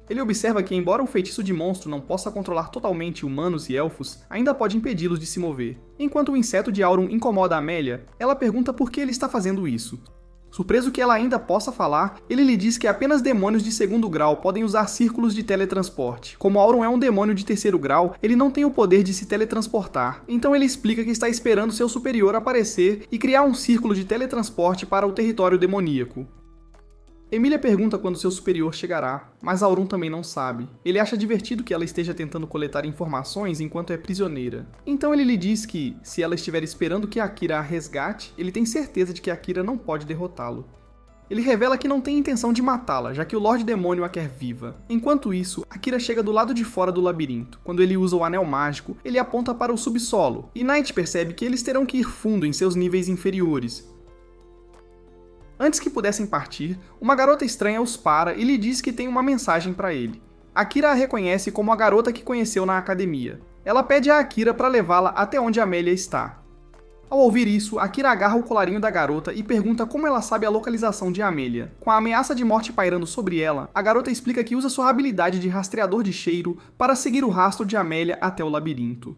Ele observa que, embora o feitiço de monstro não possa controlar totalmente humanos e elfos, ainda pode impedi-los de se mover. Enquanto o inseto de Aurum incomoda Amelia, ela pergunta por que ele está fazendo isso. Surpreso que ela ainda possa falar, ele lhe diz que apenas demônios de segundo grau podem usar círculos de teletransporte. Como Aurum é um demônio de terceiro grau, ele não tem o poder de se teletransportar, então ele explica que está esperando seu superior aparecer e criar um círculo de teletransporte para o território demoníaco. Emilia pergunta quando seu superior chegará, mas Aurum também não sabe. Ele acha divertido que ela esteja tentando coletar informações enquanto é prisioneira. Então ele lhe diz que, se ela estiver esperando que Akira a resgate, ele tem certeza de que Akira não pode derrotá-lo. Ele revela que não tem intenção de matá-la, já que o Lorde Demônio a quer viva. Enquanto isso, Akira chega do lado de fora do labirinto. Quando ele usa o anel mágico, ele aponta para o subsolo, e Knight percebe que eles terão que ir fundo em seus níveis inferiores. Antes que pudessem partir, uma garota estranha os para e lhe diz que tem uma mensagem para ele. Akira a reconhece como a garota que conheceu na academia. Ela pede a Akira para levá-la até onde Amelia está. Ao ouvir isso, Akira agarra o colarinho da garota e pergunta como ela sabe a localização de Amelia. Com a ameaça de morte pairando sobre ela, a garota explica que usa sua habilidade de rastreador de cheiro para seguir o rastro de Amelia até o labirinto.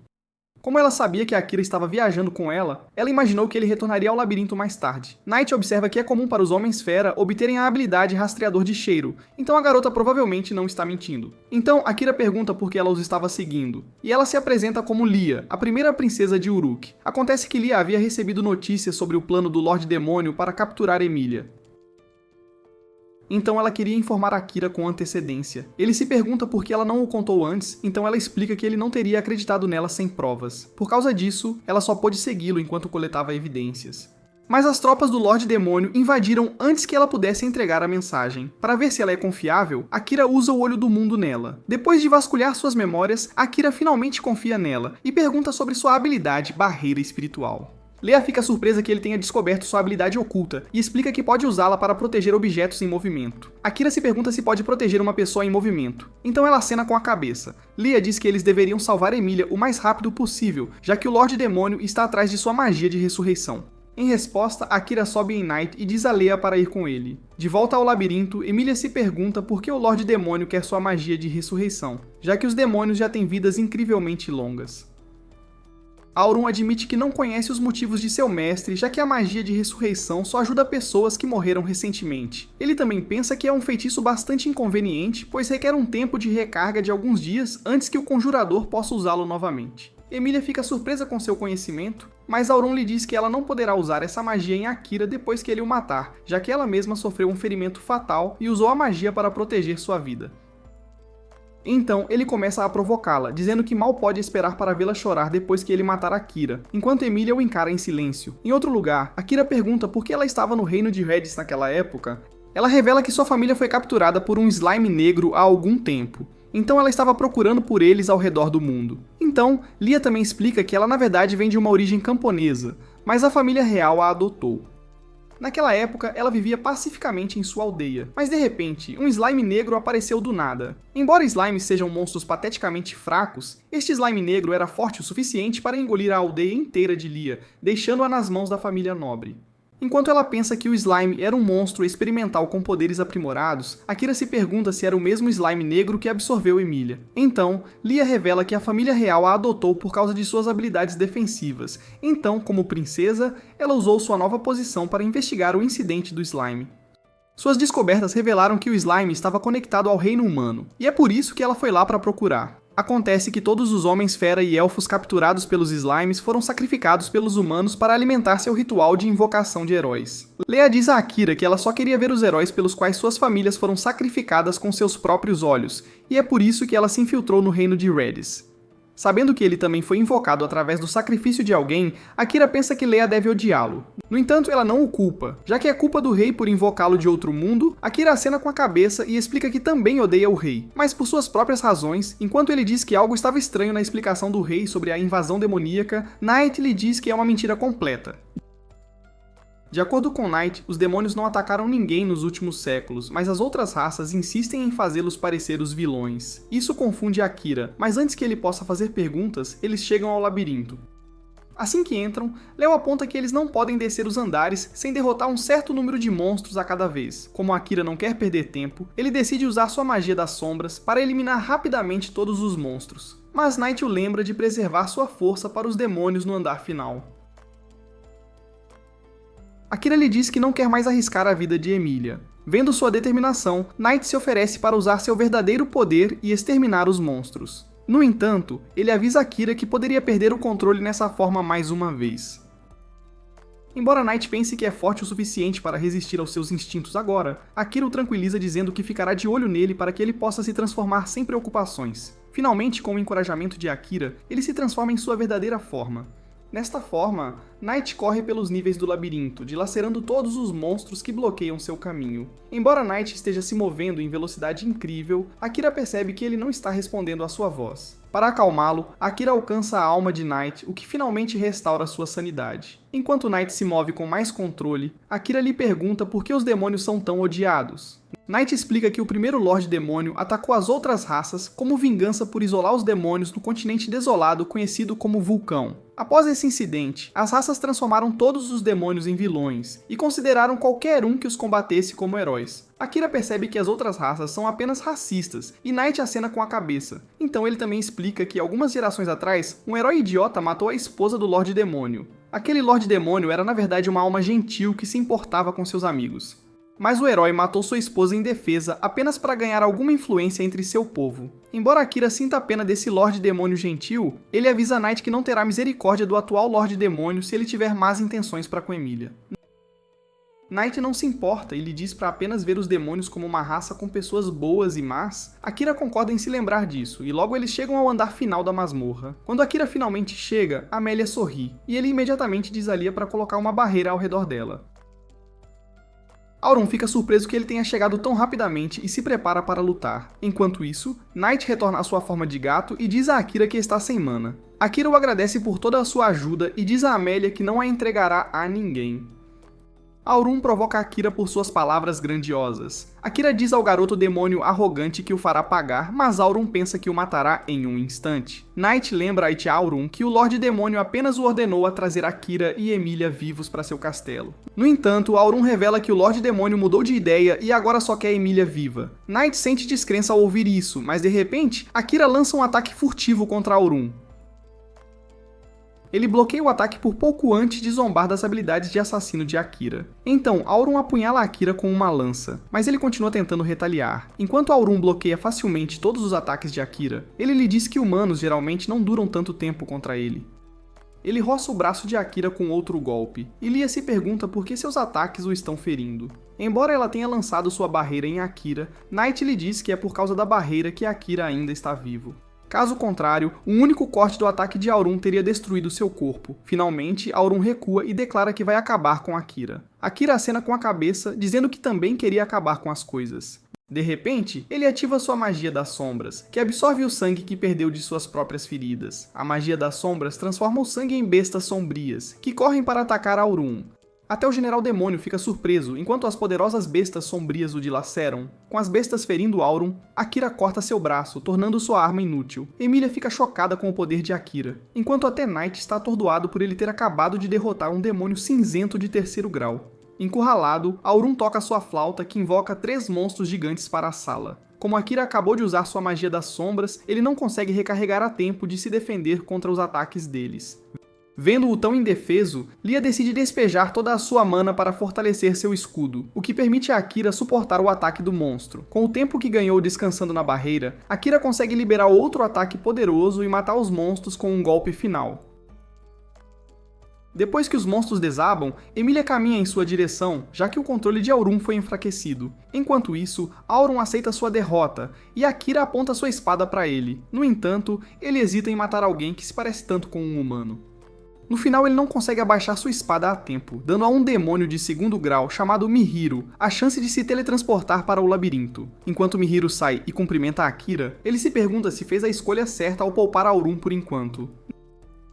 Como ela sabia que Akira estava viajando com ela, ela imaginou que ele retornaria ao labirinto mais tarde. Knight observa que é comum para os Homens-Fera obterem a habilidade rastreador de cheiro, então a garota provavelmente não está mentindo. Então, Akira pergunta por que ela os estava seguindo, e ela se apresenta como Lia, a primeira princesa de Uruk. Acontece que Lia havia recebido notícias sobre o plano do Lorde Demônio para capturar Emilia. Então ela queria informar Akira com antecedência. Ele se pergunta por que ela não o contou antes, então ela explica que ele não teria acreditado nela sem provas. Por causa disso, ela só pôde segui-lo enquanto coletava evidências. Mas as tropas do Lorde Demônio invadiram antes que ela pudesse entregar a mensagem. Para ver se ela é confiável, Akira usa o Olho do Mundo nela. Depois de vasculhar suas memórias, Akira finalmente confia nela e pergunta sobre sua habilidade Barreira Espiritual. Leia fica surpresa que ele tenha descoberto sua habilidade oculta e explica que pode usá-la para proteger objetos em movimento. Akira se pergunta se pode proteger uma pessoa em movimento, então ela acena com a cabeça. Leia diz que eles deveriam salvar Emilia o mais rápido possível, já que o Lorde Demônio está atrás de sua magia de ressurreição. Em resposta, Akira sobe em Knight e diz a Leia para ir com ele. De volta ao labirinto, Emilia se pergunta por que o Lorde Demônio quer sua magia de ressurreição, já que os demônios já têm vidas incrivelmente longas. Aurum admite que não conhece os motivos de seu mestre, já que a magia de ressurreição só ajuda pessoas que morreram recentemente. Ele também pensa que é um feitiço bastante inconveniente, pois requer um tempo de recarga de alguns dias antes que o conjurador possa usá-lo novamente. Emilia fica surpresa com seu conhecimento, mas Aurum lhe diz que ela não poderá usar essa magia em Akira depois que ele o matar, já que ela mesma sofreu um ferimento fatal e usou a magia para proteger sua vida. Então, ele começa a provocá-la, dizendo que mal pode esperar para vê-la chorar depois que ele matar Akira, enquanto Emilia o encara em silêncio. Em outro lugar, Akira pergunta por que ela estava no reino de Redis naquela época. Ela revela que sua família foi capturada por um slime negro há algum tempo, então ela estava procurando por eles ao redor do mundo. Então, Lia também explica que ela na verdade vem de uma origem camponesa, mas a família real a adotou. Naquela época, ela vivia pacificamente em sua aldeia, mas de repente, um slime negro apareceu do nada. Embora slimes sejam monstros pateticamente fracos, este slime negro era forte o suficiente para engolir a aldeia inteira de Lia, deixando-a nas mãos da família nobre. Enquanto ela pensa que o slime era um monstro experimental com poderes aprimorados, Akira se pergunta se era o mesmo slime negro que absorveu Emilia. Então, Lia revela que a família real a adotou por causa de suas habilidades defensivas. Então, como princesa, ela usou sua nova posição para investigar o incidente do slime. Suas descobertas revelaram que o slime estava conectado ao reino humano, e é por isso que ela foi lá para procurar. Acontece que todos os homens-fera e elfos capturados pelos slimes foram sacrificados pelos humanos para alimentar seu ritual de invocação de heróis. Leia diz a Akira que ela só queria ver os heróis pelos quais suas famílias foram sacrificadas com seus próprios olhos, e é por isso que ela se infiltrou no reino de Redis. Sabendo que ele também foi invocado através do sacrifício de alguém, Akira pensa que Leia deve odiá-lo. No entanto, ela não o culpa. Já que é culpa do rei por invocá-lo de outro mundo, Akira acena com a cabeça e explica que também odeia o rei, mas por suas próprias razões. Enquanto ele diz que algo estava estranho na explicação do rei sobre a invasão demoníaca, Knight lhe diz que é uma mentira completa. De acordo com Knight, os demônios não atacaram ninguém nos últimos séculos, mas as outras raças insistem em fazê-los parecer os vilões. Isso confunde Akira, mas antes que ele possa fazer perguntas, eles chegam ao labirinto. Assim que entram, Leo aponta que eles não podem descer os andares sem derrotar um certo número de monstros a cada vez. Como Akira não quer perder tempo, ele decide usar sua magia das sombras para eliminar rapidamente todos os monstros. Mas Knight o lembra de preservar sua força para os demônios no andar final. Akira lhe diz que não quer mais arriscar a vida de Emilia. Vendo sua determinação, Knight se oferece para usar seu verdadeiro poder e exterminar os monstros. No entanto, ele avisa Akira que poderia perder o controle nessa forma mais uma vez. Embora Knight pense que é forte o suficiente para resistir aos seus instintos agora, Akira o tranquiliza dizendo que ficará de olho nele para que ele possa se transformar sem preocupações. Finalmente, com o encorajamento de Akira, ele se transforma em sua verdadeira forma. Nesta forma, Knight corre pelos níveis do labirinto, dilacerando todos os monstros que bloqueiam seu caminho. Embora Knight esteja se movendo em velocidade incrível, Akira percebe que ele não está respondendo à sua voz. Para acalmá-lo, Akira alcança a alma de Knight, o que finalmente restaura sua sanidade. Enquanto Knight se move com mais controle, Akira lhe pergunta por que os demônios são tão odiados. Knight explica que o primeiro Lorde Demônio atacou as outras raças como vingança por isolar os demônios no continente desolado conhecido como Vulcão. Após esse incidente, as raças transformaram todos os demônios em vilões e consideraram qualquer um que os combatesse como heróis. Akira percebe que as outras raças são apenas racistas e Knight acena com a cabeça. Então ele também explica que algumas gerações atrás, um herói idiota matou a esposa do Lorde Demônio. Aquele Lorde Demônio era na verdade uma alma gentil que se importava com seus amigos. Mas o herói matou sua esposa em defesa apenas para ganhar alguma influência entre seu povo. Embora Akira sinta a pena desse Lorde Demônio gentil, ele avisa Knight que não terá misericórdia do atual Lorde Demônio se ele tiver más intenções para com Emilia. Knight não se importa e lhe diz para apenas ver os demônios como uma raça com pessoas boas e más. Akira concorda em se lembrar disso, e logo eles chegam ao andar final da masmorra. Quando Akira finalmente chega, Amélia sorri, e ele imediatamente diz a Lia para colocar uma barreira ao redor dela. Auron fica surpreso que ele tenha chegado tão rapidamente e se prepara para lutar. Enquanto isso, Knight retorna à sua forma de gato e diz a Akira que está sem mana. Akira o agradece por toda a sua ajuda e diz a Amélia que não a entregará a ninguém. Auron provoca Akira por suas palavras grandiosas. Akira diz ao garoto demônio arrogante que o fará pagar, mas Auron pensa que o matará em um instante. Knight lembra a Auron que o Lorde Demônio apenas o ordenou a trazer Akira e Emilia vivos para seu castelo. No entanto, Auron revela que o Lorde Demônio mudou de ideia e agora só quer Emilia viva. Knight sente descrença ao ouvir isso, mas de repente, Akira lança um ataque furtivo contra Auron. Ele bloqueia o ataque por pouco antes de zombar das habilidades de assassino de Akira. Então, Auron apunhala Akira com uma lança, mas ele continua tentando retaliar. Enquanto Auron bloqueia facilmente todos os ataques de Akira, ele lhe diz que humanos geralmente não duram tanto tempo contra ele. Ele roça o braço de Akira com outro golpe, e Lia se pergunta por que seus ataques o estão ferindo. Embora ela tenha lançado sua barreira em Akira, Knight lhe diz que é por causa da barreira que Akira ainda está vivo. Caso contrário, um único corte do ataque de Auron teria destruído seu corpo. Finalmente, Auron recua e declara que vai acabar com Akira. Akira acena com a cabeça, dizendo que também queria acabar com as coisas. De repente, ele ativa sua magia das sombras, que absorve o sangue que perdeu de suas próprias feridas. A magia das sombras transforma o sangue em bestas sombrias, que correm para atacar Auron. Até o General Demônio fica surpreso enquanto as poderosas bestas sombrias o dilaceram. Com as bestas ferindo Auron, Akira corta seu braço, tornando sua arma inútil. Emilia fica chocada com o poder de Akira, enquanto até Knight está atordoado por ele ter acabado de derrotar um demônio cinzento de terceiro grau. Encurralado, Aurum toca sua flauta que invoca 3 monstros gigantes para a sala. Como Akira acabou de usar sua magia das sombras, ele não consegue recarregar a tempo de se defender contra os ataques deles. Vendo-o tão indefeso, Lia decide despejar toda a sua mana para fortalecer seu escudo, o que permite a Akira suportar o ataque do monstro. Com o tempo que ganhou descansando na barreira, Akira consegue liberar outro ataque poderoso e matar os monstros com um golpe final. Depois que os monstros desabam, Emilia caminha em sua direção, já que o controle de Aurum foi enfraquecido. Enquanto isso, Aurum aceita sua derrota, e Akira aponta sua espada para ele. No entanto, ele hesita em matar alguém que se parece tanto com um humano. No final, ele não consegue abaixar sua espada a tempo, dando a um demônio de 2º grau chamado Mihiru a chance de se teletransportar para o labirinto. Enquanto Mihiru sai e cumprimenta Akira, ele se pergunta se fez a escolha certa ao poupar Aurum por enquanto.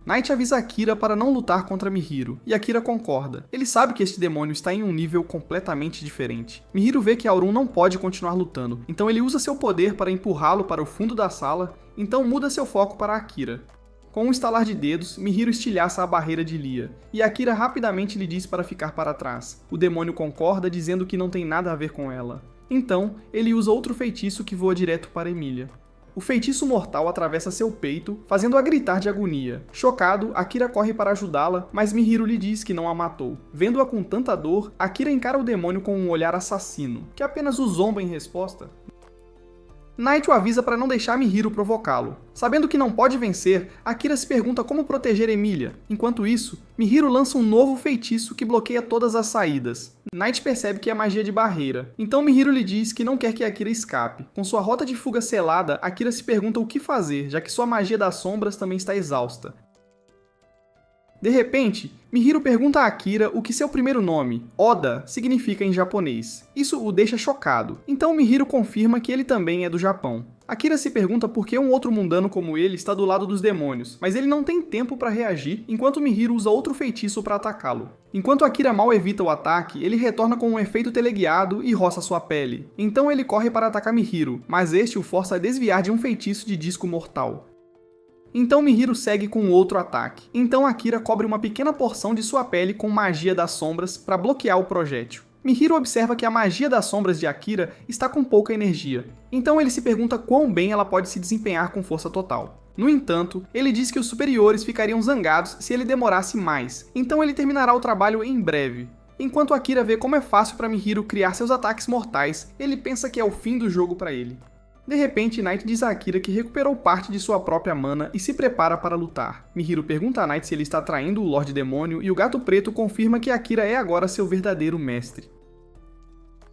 Knight avisa Akira para não lutar contra Mihiru, e Akira concorda. Ele sabe que este demônio está em um nível completamente diferente. Mihiru vê que Aurum não pode continuar lutando, então ele usa seu poder para empurrá-lo para o fundo da sala, então muda seu foco para Akira. Com um estalar de dedos, Mihiru estilhaça a barreira de Lia, e Akira rapidamente lhe diz para ficar para trás. O demônio concorda, dizendo que não tem nada a ver com ela. Então, ele usa outro feitiço que voa direto para Emilia. O feitiço mortal atravessa seu peito, fazendo-a gritar de agonia. Chocado, Akira corre para ajudá-la, mas Mihiru lhe diz que não a matou. Vendo-a com tanta dor, Akira encara o demônio com um olhar assassino, que apenas o zomba em resposta. Knight o avisa para não deixar Mihiru provocá-lo. Sabendo que não pode vencer, Akira se pergunta como proteger Emilia. Enquanto isso, Mihiru lança um novo feitiço que bloqueia todas as saídas. Knight percebe que é magia de barreira, então Mihiru lhe diz que não quer que Akira escape. Com sua rota de fuga selada, Akira se pergunta o que fazer, já que sua magia das sombras também está exausta. De repente, Mihiru pergunta a Akira o que seu primeiro nome, Oda, significa em japonês. Isso o deixa chocado, então Mihiru confirma que ele também é do Japão. Akira se pergunta por que um outro mundano como ele está do lado dos demônios, mas ele não tem tempo para reagir enquanto Mihiru usa outro feitiço para atacá-lo. Enquanto Akira mal evita o ataque, ele retorna com um efeito teleguiado e roça sua pele. Então ele corre para atacar Mihiru, mas este o força a desviar de um feitiço de disco mortal. Então Mihiru segue com outro ataque. Então Akira cobre uma pequena porção de sua pele com magia das sombras para bloquear o projétil. Mihiru observa que a magia das sombras de Akira está com pouca energia, então ele se pergunta quão bem ela pode se desempenhar com força total. No entanto, ele diz que os superiores ficariam zangados se ele demorasse mais, então ele terminará o trabalho em breve. Enquanto Akira vê como é fácil para Mihiru criar seus ataques mortais, ele pensa que é o fim do jogo para ele. De repente, Knight diz a Akira que recuperou parte de sua própria mana e se prepara para lutar. Mihiru pergunta a Knight se ele está traindo o Lorde Demônio e o Gato Preto confirma que Akira é agora seu verdadeiro mestre.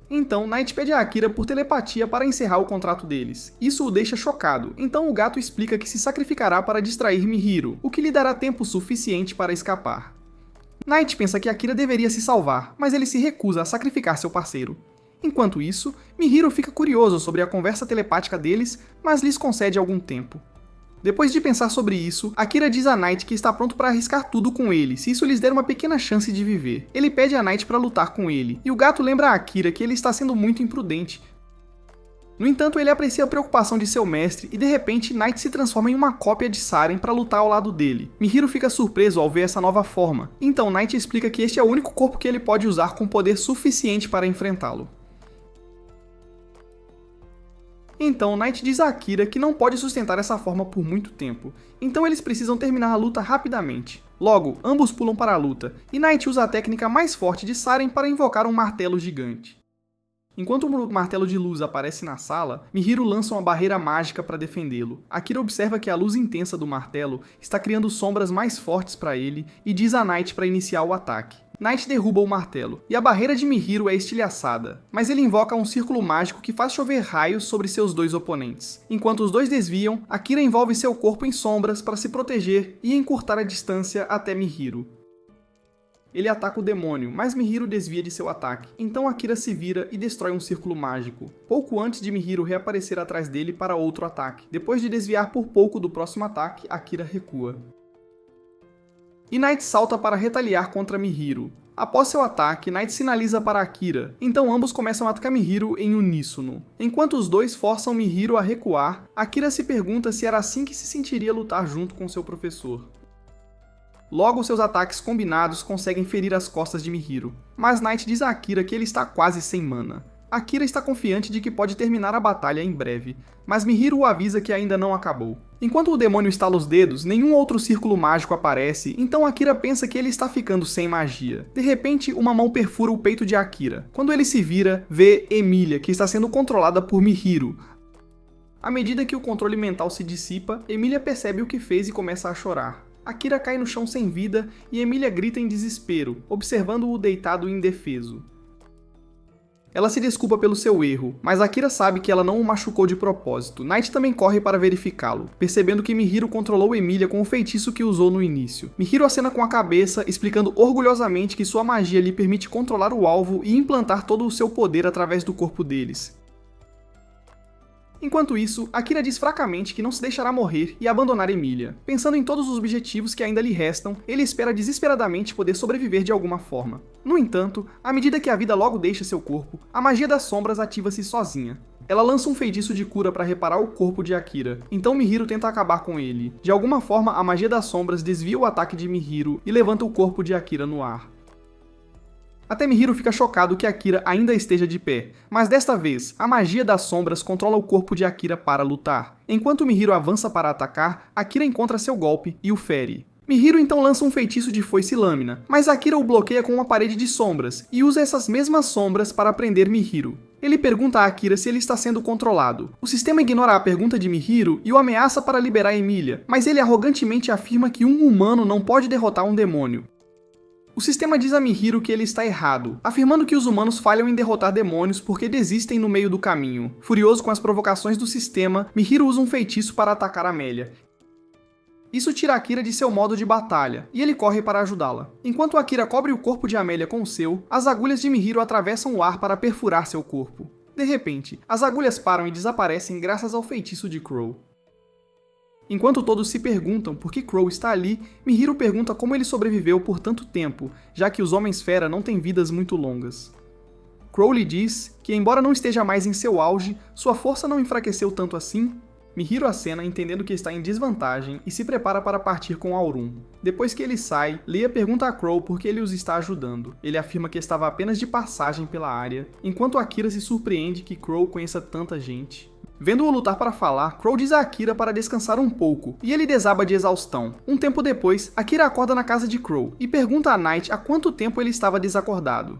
Então, Knight pede a Akira por telepatia para encerrar o contrato deles. Isso o deixa chocado, então o gato explica que se sacrificará para distrair Mihiru, o que lhe dará tempo suficiente para escapar. Knight pensa que Akira deveria se salvar, mas ele se recusa a sacrificar seu parceiro. Enquanto isso, Mihiru fica curioso sobre a conversa telepática deles, mas lhes concede algum tempo. Depois de pensar sobre isso, Akira diz a Knight que está pronto para arriscar tudo com ele, se isso lhes der uma pequena chance de viver. Ele pede a Knight para lutar com ele, e o gato lembra a Akira que ele está sendo muito imprudente. No entanto, ele aprecia a preocupação de seu mestre e de repente Knight se transforma em uma cópia de Saren para lutar ao lado dele. Mihiru fica surpreso ao ver essa nova forma, então Knight explica que este é o único corpo que ele pode usar com poder suficiente para enfrentá-lo. Então, Knight diz a Akira que não pode sustentar essa forma por muito tempo, então eles precisam terminar a luta rapidamente. Logo, ambos pulam para a luta, e Knight usa a técnica mais forte de Saren para invocar um martelo gigante. Enquanto o martelo de luz aparece na sala, Mihiru lança uma barreira mágica para defendê-lo. Akira observa que a luz intensa do martelo está criando sombras mais fortes para ele e diz a Knight para iniciar o ataque. Knight derruba o martelo, e a barreira de Mihiru é estilhaçada, mas ele invoca um círculo mágico que faz chover raios sobre seus dois oponentes. Enquanto os dois desviam, Akira envolve seu corpo em sombras para se proteger e encurtar a distância até Mihiru. Ele ataca o demônio, mas Mihiru desvia de seu ataque, então Akira se vira e destrói um círculo mágico, pouco antes de Mihiru reaparecer atrás dele para outro ataque. Depois de desviar por pouco do próximo ataque, Akira recua. E Knight salta para retaliar contra Mihiru. Após seu ataque, Knight sinaliza para Akira, então ambos começam a atacar Mihiru em uníssono. Enquanto os dois forçam Mihiru a recuar, Akira se pergunta se era assim que se sentiria lutar junto com seu professor. Logo, seus ataques combinados conseguem ferir as costas de Mihiro. Mas Knight diz a Akira que ele está quase sem mana. Akira está confiante de que pode terminar a batalha em breve, mas Mihiro o avisa que ainda não acabou. Enquanto o demônio estala os dedos, nenhum outro círculo mágico aparece, então Akira pensa que ele está ficando sem magia. De repente, uma mão perfura o peito de Akira. Quando ele se vira, vê Emilia, que está sendo controlada por Mihiro. À medida que o controle mental se dissipa, Emilia percebe o que fez e começa a chorar. Akira cai no chão sem vida e Emilia grita em desespero, observando-o deitado indefeso. Ela se desculpa pelo seu erro, mas Akira sabe que ela não o machucou de propósito. Knight também corre para verificá-lo, percebendo que Mihiro controlou Emilia com o feitiço que usou no início. Mihiro acena com a cabeça, explicando orgulhosamente que sua magia lhe permite controlar o alvo e implantar todo o seu poder através do corpo deles. Enquanto isso, Akira diz fracamente que não se deixará morrer e abandonar Emilia. Pensando em todos os objetivos que ainda lhe restam, ele espera desesperadamente poder sobreviver de alguma forma. No entanto, à medida que a vida logo deixa seu corpo, a magia das sombras ativa-se sozinha. Ela lança um feitiço de cura para reparar o corpo de Akira, então Mihiro tenta acabar com ele. De alguma forma, a magia das sombras desvia o ataque de Mihiro e levanta o corpo de Akira no ar. Até Mihiro fica chocado que Akira ainda esteja de pé, mas desta vez, a magia das sombras controla o corpo de Akira para lutar. Enquanto Mihiro avança para atacar, Akira encontra seu golpe e o fere. Mihiro então lança um feitiço de foice e lâmina, mas Akira o bloqueia com uma parede de sombras, e usa essas mesmas sombras para prender Mihiro. Ele pergunta a Akira se ele está sendo controlado. O sistema ignora a pergunta de Mihiro e o ameaça para liberar Emilia, mas ele arrogantemente afirma que um humano não pode derrotar um demônio. O sistema diz a Mihiro que ele está errado, afirmando que os humanos falham em derrotar demônios porque desistem no meio do caminho. Furioso com as provocações do sistema, Mihiro usa um feitiço para atacar Amélia. Isso tira Akira de seu modo de batalha, e ele corre para ajudá-la. Enquanto Akira cobre o corpo de Amélia com o seu, as agulhas de Mihiro atravessam o ar para perfurar seu corpo. De repente, as agulhas param e desaparecem graças ao feitiço de Crow. Enquanto todos se perguntam por que Crow está ali, Mihiro pergunta como ele sobreviveu por tanto tempo, já que os Homens-Fera não têm vidas muito longas. Crow lhe diz que, embora não esteja mais em seu auge, sua força não enfraqueceu tanto assim. Mihiro acena, entendendo que está em desvantagem, e se prepara para partir com Aurum. Depois que ele sai, Leia pergunta a Crow por que ele os está ajudando. Ele afirma que estava apenas de passagem pela área, enquanto Akira se surpreende que Crow conheça tanta gente. Vendo-o lutar para falar, Crow diz a Akira para descansar um pouco, e ele desaba de exaustão. Um tempo depois, Akira acorda na casa de Crow, e pergunta a Knight há quanto tempo ele estava desacordado.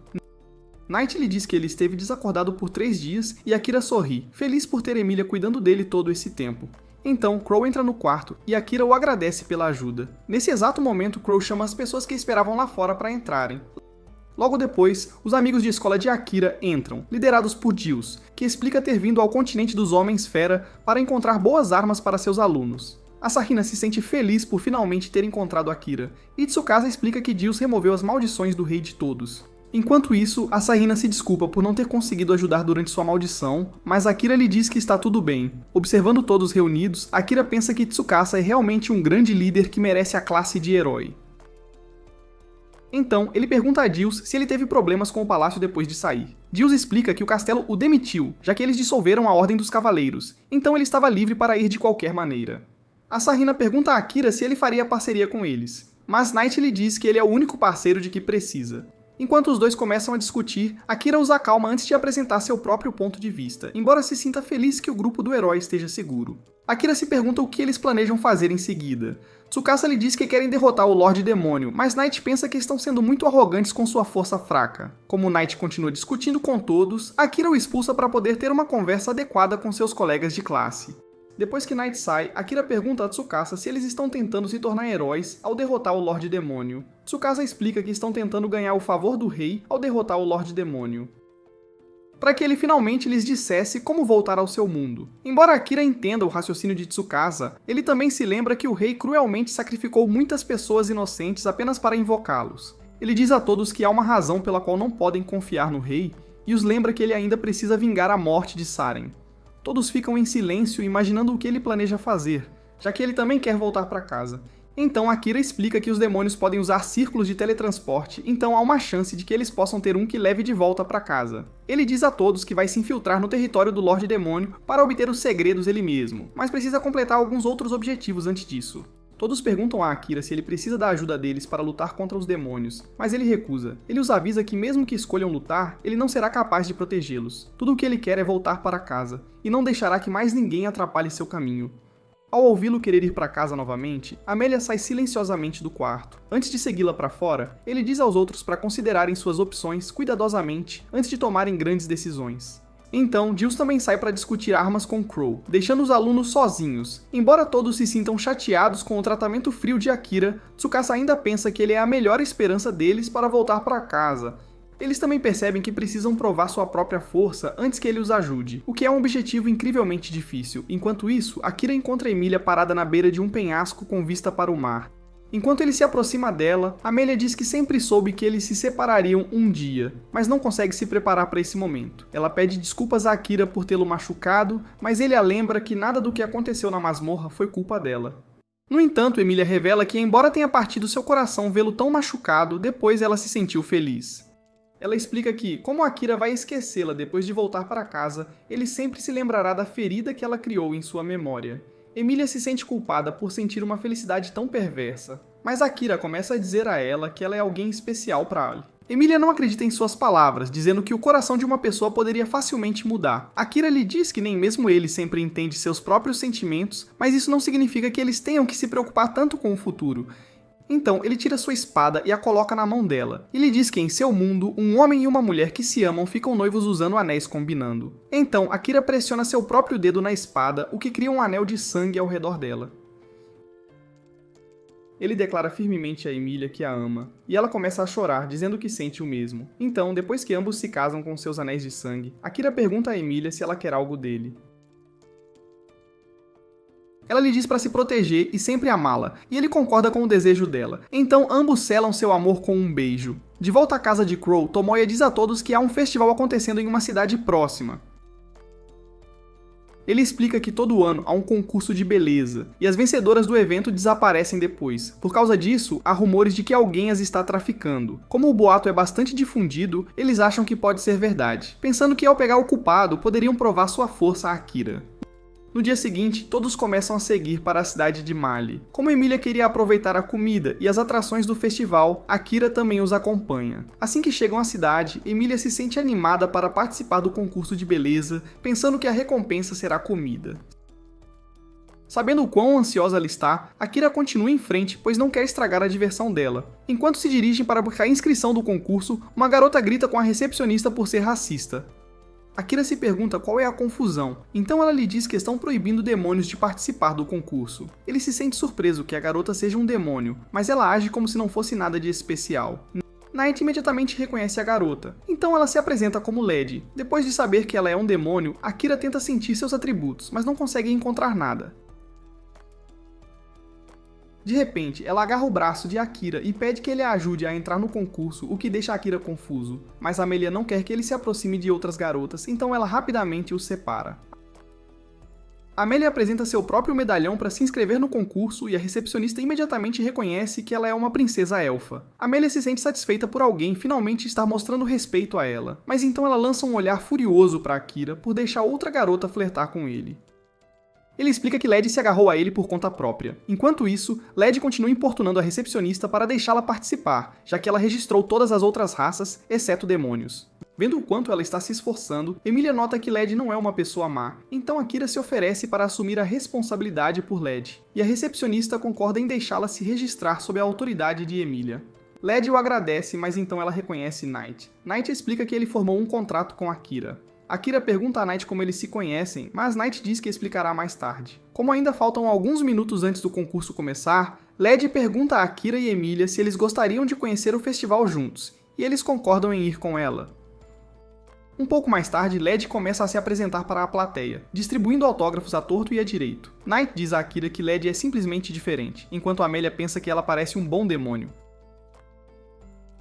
Knight lhe diz que ele esteve desacordado por 3 dias, e Akira sorri, feliz por ter Emilia cuidando dele todo esse tempo. Então, Crow entra no quarto, e Akira o agradece pela ajuda. Nesse exato momento, Crow chama as pessoas que esperavam lá fora para entrarem. Logo depois, os amigos de escola de Akira entram, liderados por Deus, que explica ter vindo ao continente dos Homens-Fera para encontrar boas armas para seus alunos. Asahina se sente feliz por finalmente ter encontrado Akira, e Tsukasa explica que Deus removeu as maldições do rei de todos. Enquanto isso, Asahina se desculpa por não ter conseguido ajudar durante sua maldição, mas Akira lhe diz que está tudo bem. Observando todos reunidos, Akira pensa que Tsukasa é realmente um grande líder que merece a classe de herói. Então, ele pergunta a Deus se ele teve problemas com o palácio depois de sair. Deus explica que o castelo o demitiu, já que eles dissolveram a Ordem dos Cavaleiros, então ele estava livre para ir de qualquer maneira. Asahina pergunta a Akira se ele faria parceria com eles, mas Knight lhe diz que ele é o único parceiro de que precisa. Enquanto os dois começam a discutir, Akira os acalma antes de apresentar seu próprio ponto de vista, embora se sinta feliz que o grupo do herói esteja seguro. Akira se pergunta o que eles planejam fazer em seguida. Tsukasa lhe diz que querem derrotar o Lorde Demônio, mas Knight pensa que estão sendo muito arrogantes com sua força fraca. Como Knight continua discutindo com todos, Akira o expulsa para poder ter uma conversa adequada com seus colegas de classe. Depois que Knight sai, Akira pergunta a Tsukasa se eles estão tentando se tornar heróis ao derrotar o Lorde Demônio. Tsukasa explica que estão tentando ganhar o favor do rei ao derrotar o Lorde Demônio, para que ele finalmente lhes dissesse como voltar ao seu mundo. Embora Akira entenda o raciocínio de Tsukasa, ele também se lembra que o rei cruelmente sacrificou muitas pessoas inocentes apenas para invocá-los. Ele diz a todos que há uma razão pela qual não podem confiar no rei, e os lembra que ele ainda precisa vingar a morte de Saren. Todos ficam em silêncio imaginando o que ele planeja fazer, já que ele também quer voltar para casa. Então Akira explica que os demônios podem usar círculos de teletransporte, então há uma chance de que eles possam ter um que leve de volta para casa. Ele diz a todos que vai se infiltrar no território do Lorde Demônio para obter os segredos ele mesmo, mas precisa completar alguns outros objetivos antes disso. Todos perguntam a Akira se ele precisa da ajuda deles para lutar contra os demônios, mas ele recusa. Ele os avisa que mesmo que escolham lutar, ele não será capaz de protegê-los. Tudo o que ele quer é voltar para casa, e não deixará que mais ninguém atrapalhe seu caminho. Ao ouvi-lo querer ir para casa novamente, Amélia sai silenciosamente do quarto. Antes de segui-la para fora, ele diz aos outros para considerarem suas opções cuidadosamente antes de tomarem grandes decisões. Então, Jules também sai para discutir armas com Crow, deixando os alunos sozinhos. Embora todos se sintam chateados com o tratamento frio de Akira, Tsukasa ainda pensa que ele é a melhor esperança deles para voltar para casa. Eles também percebem que precisam provar sua própria força antes que ele os ajude, o que é um objetivo incrivelmente difícil. Enquanto isso, Akira encontra Emilia parada na beira de um penhasco com vista para o mar. Enquanto ele se aproxima dela, Amélia diz que sempre soube que eles se separariam um dia, mas não consegue se preparar para esse momento. Ela pede desculpas a Akira por tê-lo machucado, mas ele a lembra que nada do que aconteceu na masmorra foi culpa dela. No entanto, Emilia revela que, embora tenha partido seu coração vê-lo tão machucado, depois ela se sentiu feliz. Ela explica que, como Akira vai esquecê-la depois de voltar para casa, ele sempre se lembrará da ferida que ela criou em sua memória. Emilia se sente culpada por sentir uma felicidade tão perversa, mas Akira começa a dizer a ela que ela é alguém especial para ele. Emilia não acredita em suas palavras, dizendo que o coração de uma pessoa poderia facilmente mudar. Akira lhe diz que nem mesmo ele sempre entende seus próprios sentimentos, mas isso não significa que eles tenham que se preocupar tanto com o futuro. Então, ele tira sua espada e a coloca na mão dela. E lhe diz que em seu mundo, um homem e uma mulher que se amam ficam noivos usando anéis combinando. Então, Akira pressiona seu próprio dedo na espada, o que cria um anel de sangue ao redor dela. Ele declara firmemente a Emilia que a ama, e ela começa a chorar, dizendo que sente o mesmo. Então, depois que ambos se casam com seus anéis de sangue, Akira pergunta a Emilia se ela quer algo dele. Ela lhe diz para se proteger e sempre amá-la, e ele concorda com o desejo dela. Então ambos selam seu amor com um beijo. De volta à casa de Crow, Tomoya diz a todos que há um festival acontecendo em uma cidade próxima. Ele explica que todo ano há um concurso de beleza, e as vencedoras do evento desaparecem depois. Por causa disso, há rumores de que alguém as está traficando. Como o boato é bastante difundido, eles acham que pode ser verdade, pensando que ao pegar o culpado, poderiam provar sua força a Akira. No dia seguinte, todos começam a seguir para a cidade de Mali. Como Emilia queria aproveitar a comida e as atrações do festival, Akira também os acompanha. Assim que chegam à cidade, Emilia se sente animada para participar do concurso de beleza, pensando que a recompensa será comida. Sabendo o quão ansiosa ela está, Akira continua em frente, pois não quer estragar a diversão dela. Enquanto se dirigem para buscar a inscrição do concurso, uma garota grita com a recepcionista por ser racista. Akira se pergunta qual é a confusão, então ela lhe diz que estão proibindo demônios de participar do concurso. Ele se sente surpreso que a garota seja um demônio, mas ela age como se não fosse nada de especial. Knight imediatamente reconhece a garota, então ela se apresenta como Lady. Depois de saber que ela é um demônio, Akira tenta sentir seus atributos, mas não consegue encontrar nada. De repente, ela agarra o braço de Akira e pede que ele a ajude a entrar no concurso, o que deixa Akira confuso. Mas Amélia não quer que ele se aproxime de outras garotas, então ela rapidamente os separa. Amélia apresenta seu próprio medalhão para se inscrever no concurso e a recepcionista imediatamente reconhece que ela é uma princesa elfa. Amélia se sente satisfeita por alguém finalmente estar mostrando respeito a ela, mas então ela lança um olhar furioso para Akira por deixar outra garota flertar com ele. Ele explica que Led se agarrou a ele por conta própria. Enquanto isso, Led continua importunando a recepcionista para deixá-la participar, já que ela registrou todas as outras raças, exceto demônios. Vendo o quanto ela está se esforçando, Emilia nota que Led não é uma pessoa má, então Akira se oferece para assumir a responsabilidade por Led, e a recepcionista concorda em deixá-la se registrar sob a autoridade de Emilia. Led o agradece, mas então ela reconhece Knight. Knight explica que ele formou um contrato com Akira. Akira pergunta a Knight como eles se conhecem, mas Knight diz que explicará mais tarde. Como ainda faltam alguns minutos antes do concurso começar, Led pergunta a Akira e Emilia se eles gostariam de conhecer o festival juntos, e eles concordam em ir com ela. Um pouco mais tarde, Led começa a se apresentar para a plateia, distribuindo autógrafos à torto e à direito. Knight diz a Akira que Led é simplesmente diferente, enquanto Amélia pensa que ela parece um bom demônio.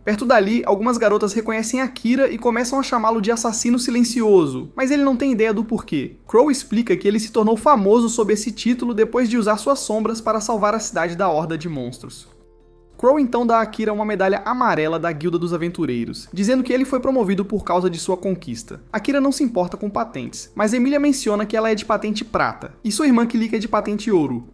Perto dali, algumas garotas reconhecem Akira e começam a chamá-lo de assassino silencioso, mas ele não tem ideia do porquê. Crow explica que ele se tornou famoso sob esse título depois de usar suas sombras para salvar a cidade da horda de monstros. Crow então dá a Akira uma medalha amarela da Guilda dos Aventureiros, dizendo que ele foi promovido por causa de sua conquista. Akira não se importa com patentes, mas Emilia menciona que ela é de patente prata, e sua irmã Kilika é de patente ouro.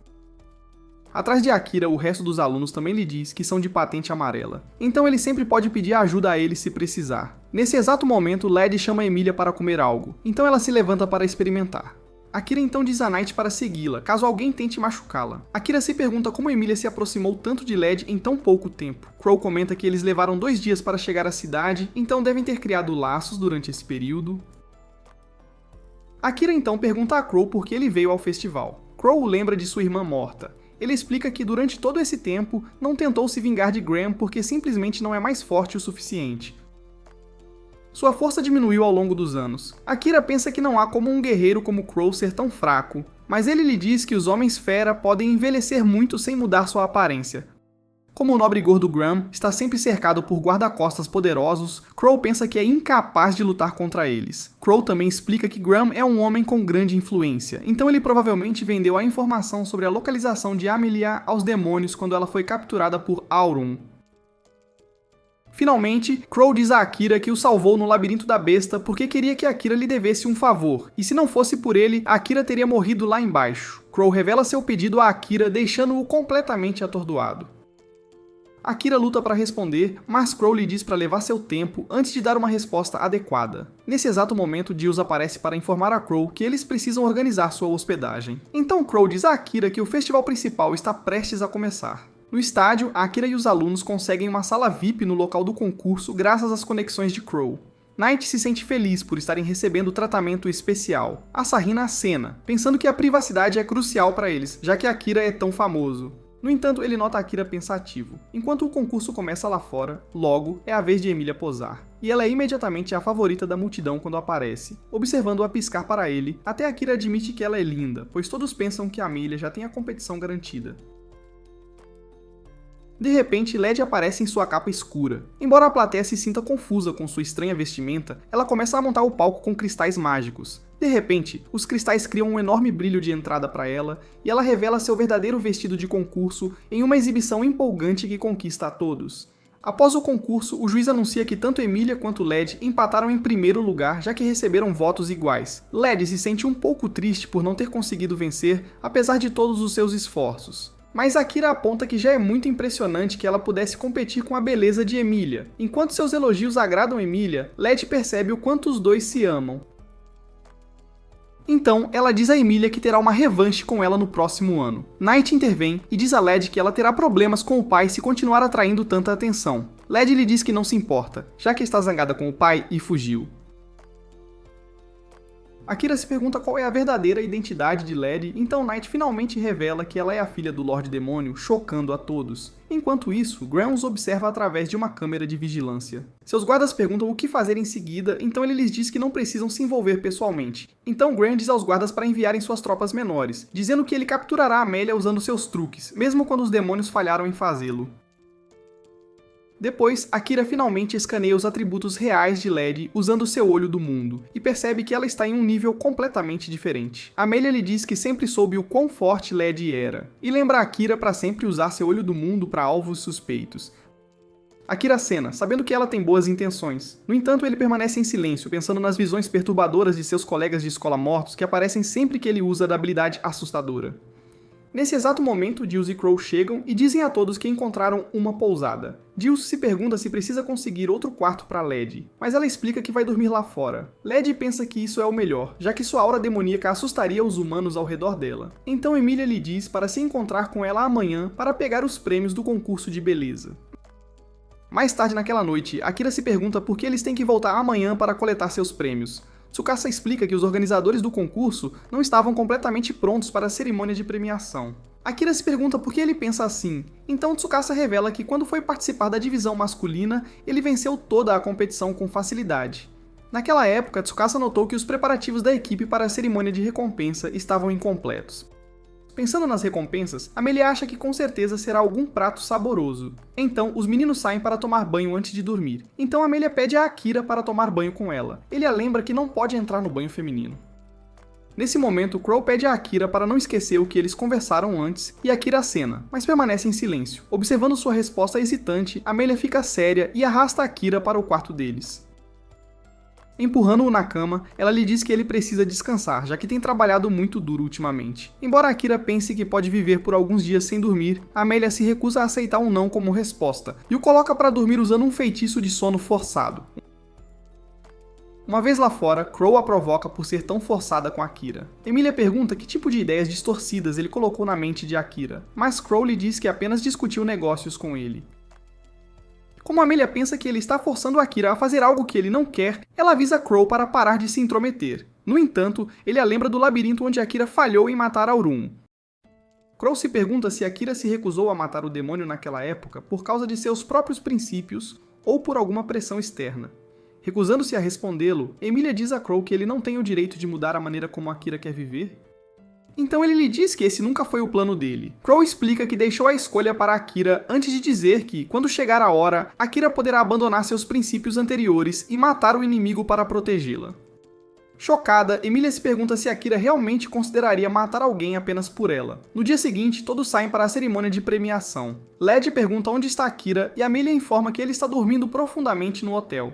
Atrás de Akira, o resto dos alunos também lhe diz que são de patente amarela. Então ele sempre pode pedir ajuda a ele se precisar. Nesse exato momento, Led chama Emilia para comer algo, então ela se levanta para experimentar. Akira então diz a Knight para segui-la, caso alguém tente machucá-la. Akira se pergunta como Emilia se aproximou tanto de Led em tão pouco tempo. Crow comenta que eles levaram 2 dias para chegar à cidade, então devem ter criado laços durante esse período. Akira então pergunta a Crow por que ele veio ao festival. Crow lembra de sua irmã morta. Ele explica que durante todo esse tempo não tentou se vingar de Graham porque simplesmente não é mais forte o suficiente. Sua força diminuiu ao longo dos anos. Akira pensa que não há como um guerreiro como Crow ser tão fraco, mas ele lhe diz que os Homens-Fera podem envelhecer muito sem mudar sua aparência. Como o nobre gordo Graham está sempre cercado por guarda-costas poderosos, Crow pensa que é incapaz de lutar contra eles. Crow também explica que Graham é um homem com grande influência, então ele provavelmente vendeu a informação sobre a localização de Amelia aos demônios quando ela foi capturada por Auron. Finalmente, Crow diz a Akira que o salvou no labirinto da besta porque queria que Akira lhe devesse um favor, e se não fosse por ele, Akira teria morrido lá embaixo. Crow revela seu pedido a Akira, deixando-o completamente atordoado. Akira luta para responder, mas Crow lhe diz para levar seu tempo antes de dar uma resposta adequada. Nesse exato momento, Jules aparece para informar a Crow que eles precisam organizar sua hospedagem. Então Crow diz a Akira que o festival principal está prestes a começar. No estádio, Akira e os alunos conseguem uma sala VIP no local do concurso graças às conexões de Crow. Knight se sente feliz por estarem recebendo tratamento especial. Asahina acena, pensando que a privacidade é crucial para eles, já que Akira é tão famoso. No entanto, ele nota Akira pensativo. Enquanto o concurso começa lá fora, logo é a vez de Emilia posar. E ela é imediatamente a favorita da multidão quando aparece, observando-a piscar para ele, até Akira admite que ela é linda, pois todos pensam que Amelia já tem a competição garantida. De repente, Led aparece em sua capa escura. Embora a plateia se sinta confusa com sua estranha vestimenta, ela começa a montar o palco com cristais mágicos. De repente, os cristais criam um enorme brilho de entrada para ela, e ela revela seu verdadeiro vestido de concurso em uma exibição empolgante que conquista a todos. Após o concurso, o juiz anuncia que tanto Emilia quanto Led empataram em primeiro lugar, já que receberam votos iguais. Led se sente um pouco triste por não ter conseguido vencer, apesar de todos os seus esforços. Mas Akira aponta que já é muito impressionante que ela pudesse competir com a beleza de Emilia. Enquanto seus elogios agradam Emilia, Led percebe o quanto os dois se amam. Então, ela diz a Emilia que terá uma revanche com ela no próximo ano. Knight intervém e diz a Led que ela terá problemas com o pai se continuar atraindo tanta atenção. Led lhe diz que não se importa, já que está zangada com o pai e fugiu. Akira se pergunta qual é a verdadeira identidade de Led, então Knight finalmente revela que ela é a filha do Lorde Demônio, chocando a todos. Enquanto isso, Graham os observa através de uma câmera de vigilância. Seus guardas perguntam o que fazer em seguida, então ele lhes diz que não precisam se envolver pessoalmente. Então Graham diz aos guardas para enviarem suas tropas menores, dizendo que ele capturará Amelia usando seus truques, mesmo quando os demônios falharam em fazê-lo. Depois, Akira finalmente escaneia os atributos reais de Led usando seu olho do mundo, e percebe que ela está em um nível completamente diferente. Amelia lhe diz que sempre soube o quão forte Led era, e lembra Akira para sempre usar seu olho do mundo para alvos suspeitos. Akira acena, sabendo que ela tem boas intenções. No entanto, ele permanece em silêncio, pensando nas visões perturbadoras de seus colegas de escola mortos que aparecem sempre que ele usa da habilidade assustadora. Nesse exato momento, Jules e Crow chegam e dizem a todos que encontraram uma pousada. Jules se pergunta se precisa conseguir outro quarto para Led, mas ela explica que vai dormir lá fora. Led pensa que isso é o melhor, já que sua aura demoníaca assustaria os humanos ao redor dela. Então Emilia lhe diz para se encontrar com ela amanhã para pegar os prêmios do concurso de beleza. Mais tarde naquela noite, Akira se pergunta por que eles têm que voltar amanhã para coletar seus prêmios. Tsukasa explica que os organizadores do concurso não estavam completamente prontos para a cerimônia de premiação. Akira se pergunta por que ele pensa assim, então Tsukasa revela que quando foi participar da divisão masculina, ele venceu toda a competição com facilidade. Naquela época, Tsukasa notou que os preparativos da equipe para a cerimônia de recompensa estavam incompletos. Pensando nas recompensas, Amelia acha que com certeza será algum prato saboroso. Então, os meninos saem para tomar banho antes de dormir. Então Amelia pede a Akira para tomar banho com ela. Ele a lembra que não pode entrar no banho feminino. Nesse momento, Crow pede a Akira para não esquecer o que eles conversaram antes e Akira acena, mas permanece em silêncio. Observando sua resposta hesitante, Amelia fica séria e arrasta Akira para o quarto deles. Empurrando-o na cama, ela lhe diz que ele precisa descansar, já que tem trabalhado muito duro ultimamente. Embora Akira pense que pode viver por alguns dias sem dormir, Amélia se recusa a aceitar um não como resposta, e o coloca para dormir usando um feitiço de sono forçado. Uma vez lá fora, Crow a provoca por ser tão forçada com Akira. Emilia pergunta que tipo de ideias distorcidas ele colocou na mente de Akira, mas Crow lhe diz que apenas discutiu negócios com ele. Como Amélia pensa que ele está forçando Akira a fazer algo que ele não quer, ela avisa Crow para parar de se intrometer. No entanto, ele a lembra do labirinto onde Akira falhou em matar Aurum. Crow se pergunta se Akira se recusou a matar o demônio naquela época por causa de seus próprios princípios ou por alguma pressão externa. Recusando-se a respondê-lo, Emilia diz a Crow que ele não tem o direito de mudar a maneira como Akira quer viver. Então ele lhe diz que esse nunca foi o plano dele. Crow explica que deixou a escolha para Akira antes de dizer que, quando chegar a hora, Akira poderá abandonar seus princípios anteriores e matar o inimigo para protegê-la. Chocada, Emilia se pergunta se Akira realmente consideraria matar alguém apenas por ela. No dia seguinte, todos saem para a cerimônia de premiação. Led pergunta onde está Akira e Amélia informa que ele está dormindo profundamente no hotel.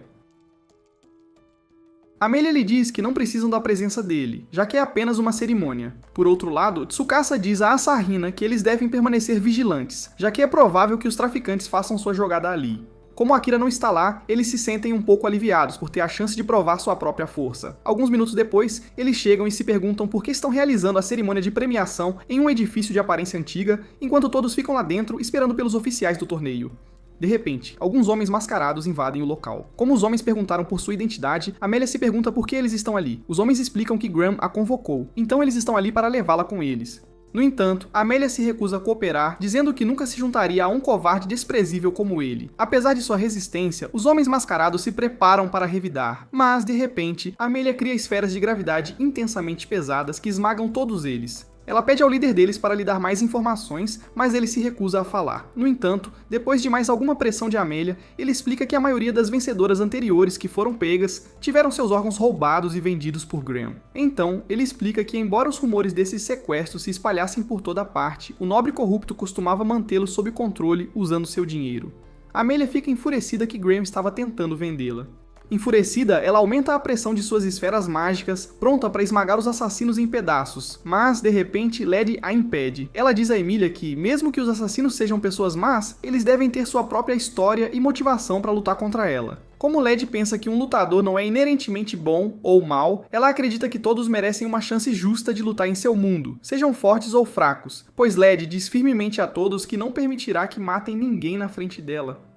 Amélia lhe diz que não precisam da presença dele, já que é apenas uma cerimônia. Por outro lado, Tsukasa diz a Asahina que eles devem permanecer vigilantes, já que é provável que os traficantes façam sua jogada ali. Como Akira não está lá, eles se sentem um pouco aliviados por ter a chance de provar sua própria força. Alguns minutos depois, eles chegam e se perguntam por que estão realizando a cerimônia de premiação em um edifício de aparência antiga, enquanto todos ficam lá dentro esperando pelos oficiais do torneio. De repente, alguns homens mascarados invadem o local. Como os homens perguntaram por sua identidade, Amélia se pergunta por que eles estão ali. Os homens explicam que Graham a convocou, então eles estão ali para levá-la com eles. No entanto, Amélia se recusa a cooperar, dizendo que nunca se juntaria a um covarde desprezível como ele. Apesar de sua resistência, os homens mascarados se preparam para revidar, mas, de repente, Amélia cria esferas de gravidade intensamente pesadas que esmagam todos eles. Ela pede ao líder deles para lhe dar mais informações, mas ele se recusa a falar. No entanto, depois de mais alguma pressão de Amélia, ele explica que a maioria das vencedoras anteriores que foram pegas tiveram seus órgãos roubados e vendidos por Graham. Então, ele explica que embora os rumores desses sequestros se espalhassem por toda parte, o nobre corrupto costumava mantê-los sob controle usando seu dinheiro. Amélia fica enfurecida que Graham estava tentando vendê-la. Enfurecida, ela aumenta a pressão de suas esferas mágicas, pronta para esmagar os assassinos em pedaços, mas, de repente, Led a impede. Ela diz a Emilia que, mesmo que os assassinos sejam pessoas más, eles devem ter sua própria história e motivação para lutar contra ela. Como Led pensa que um lutador não é inerentemente bom ou mal, ela acredita que todos merecem uma chance justa de lutar em seu mundo, sejam fortes ou fracos, pois Led diz firmemente a todos que não permitirá que matem ninguém na frente dela.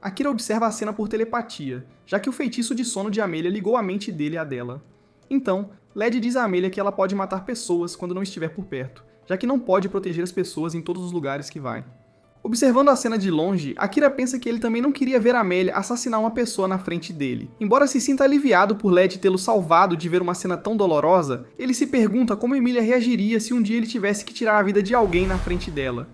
Akira observa a cena por telepatia, já que o feitiço de sono de Amélia ligou a mente dele à dela. Então, Led diz a Amélia que ela pode matar pessoas quando não estiver por perto, já que não pode proteger as pessoas em todos os lugares que vai. Observando a cena de longe, Akira pensa que ele também não queria ver Amélia assassinar uma pessoa na frente dele. Embora se sinta aliviado por Led tê-lo salvado de ver uma cena tão dolorosa, ele se pergunta como Emilia reagiria se um dia ele tivesse que tirar a vida de alguém na frente dela.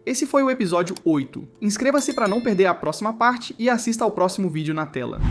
Esse foi o episódio 8. Inscreva-se para não perder a próxima parte e assista ao próximo vídeo na tela.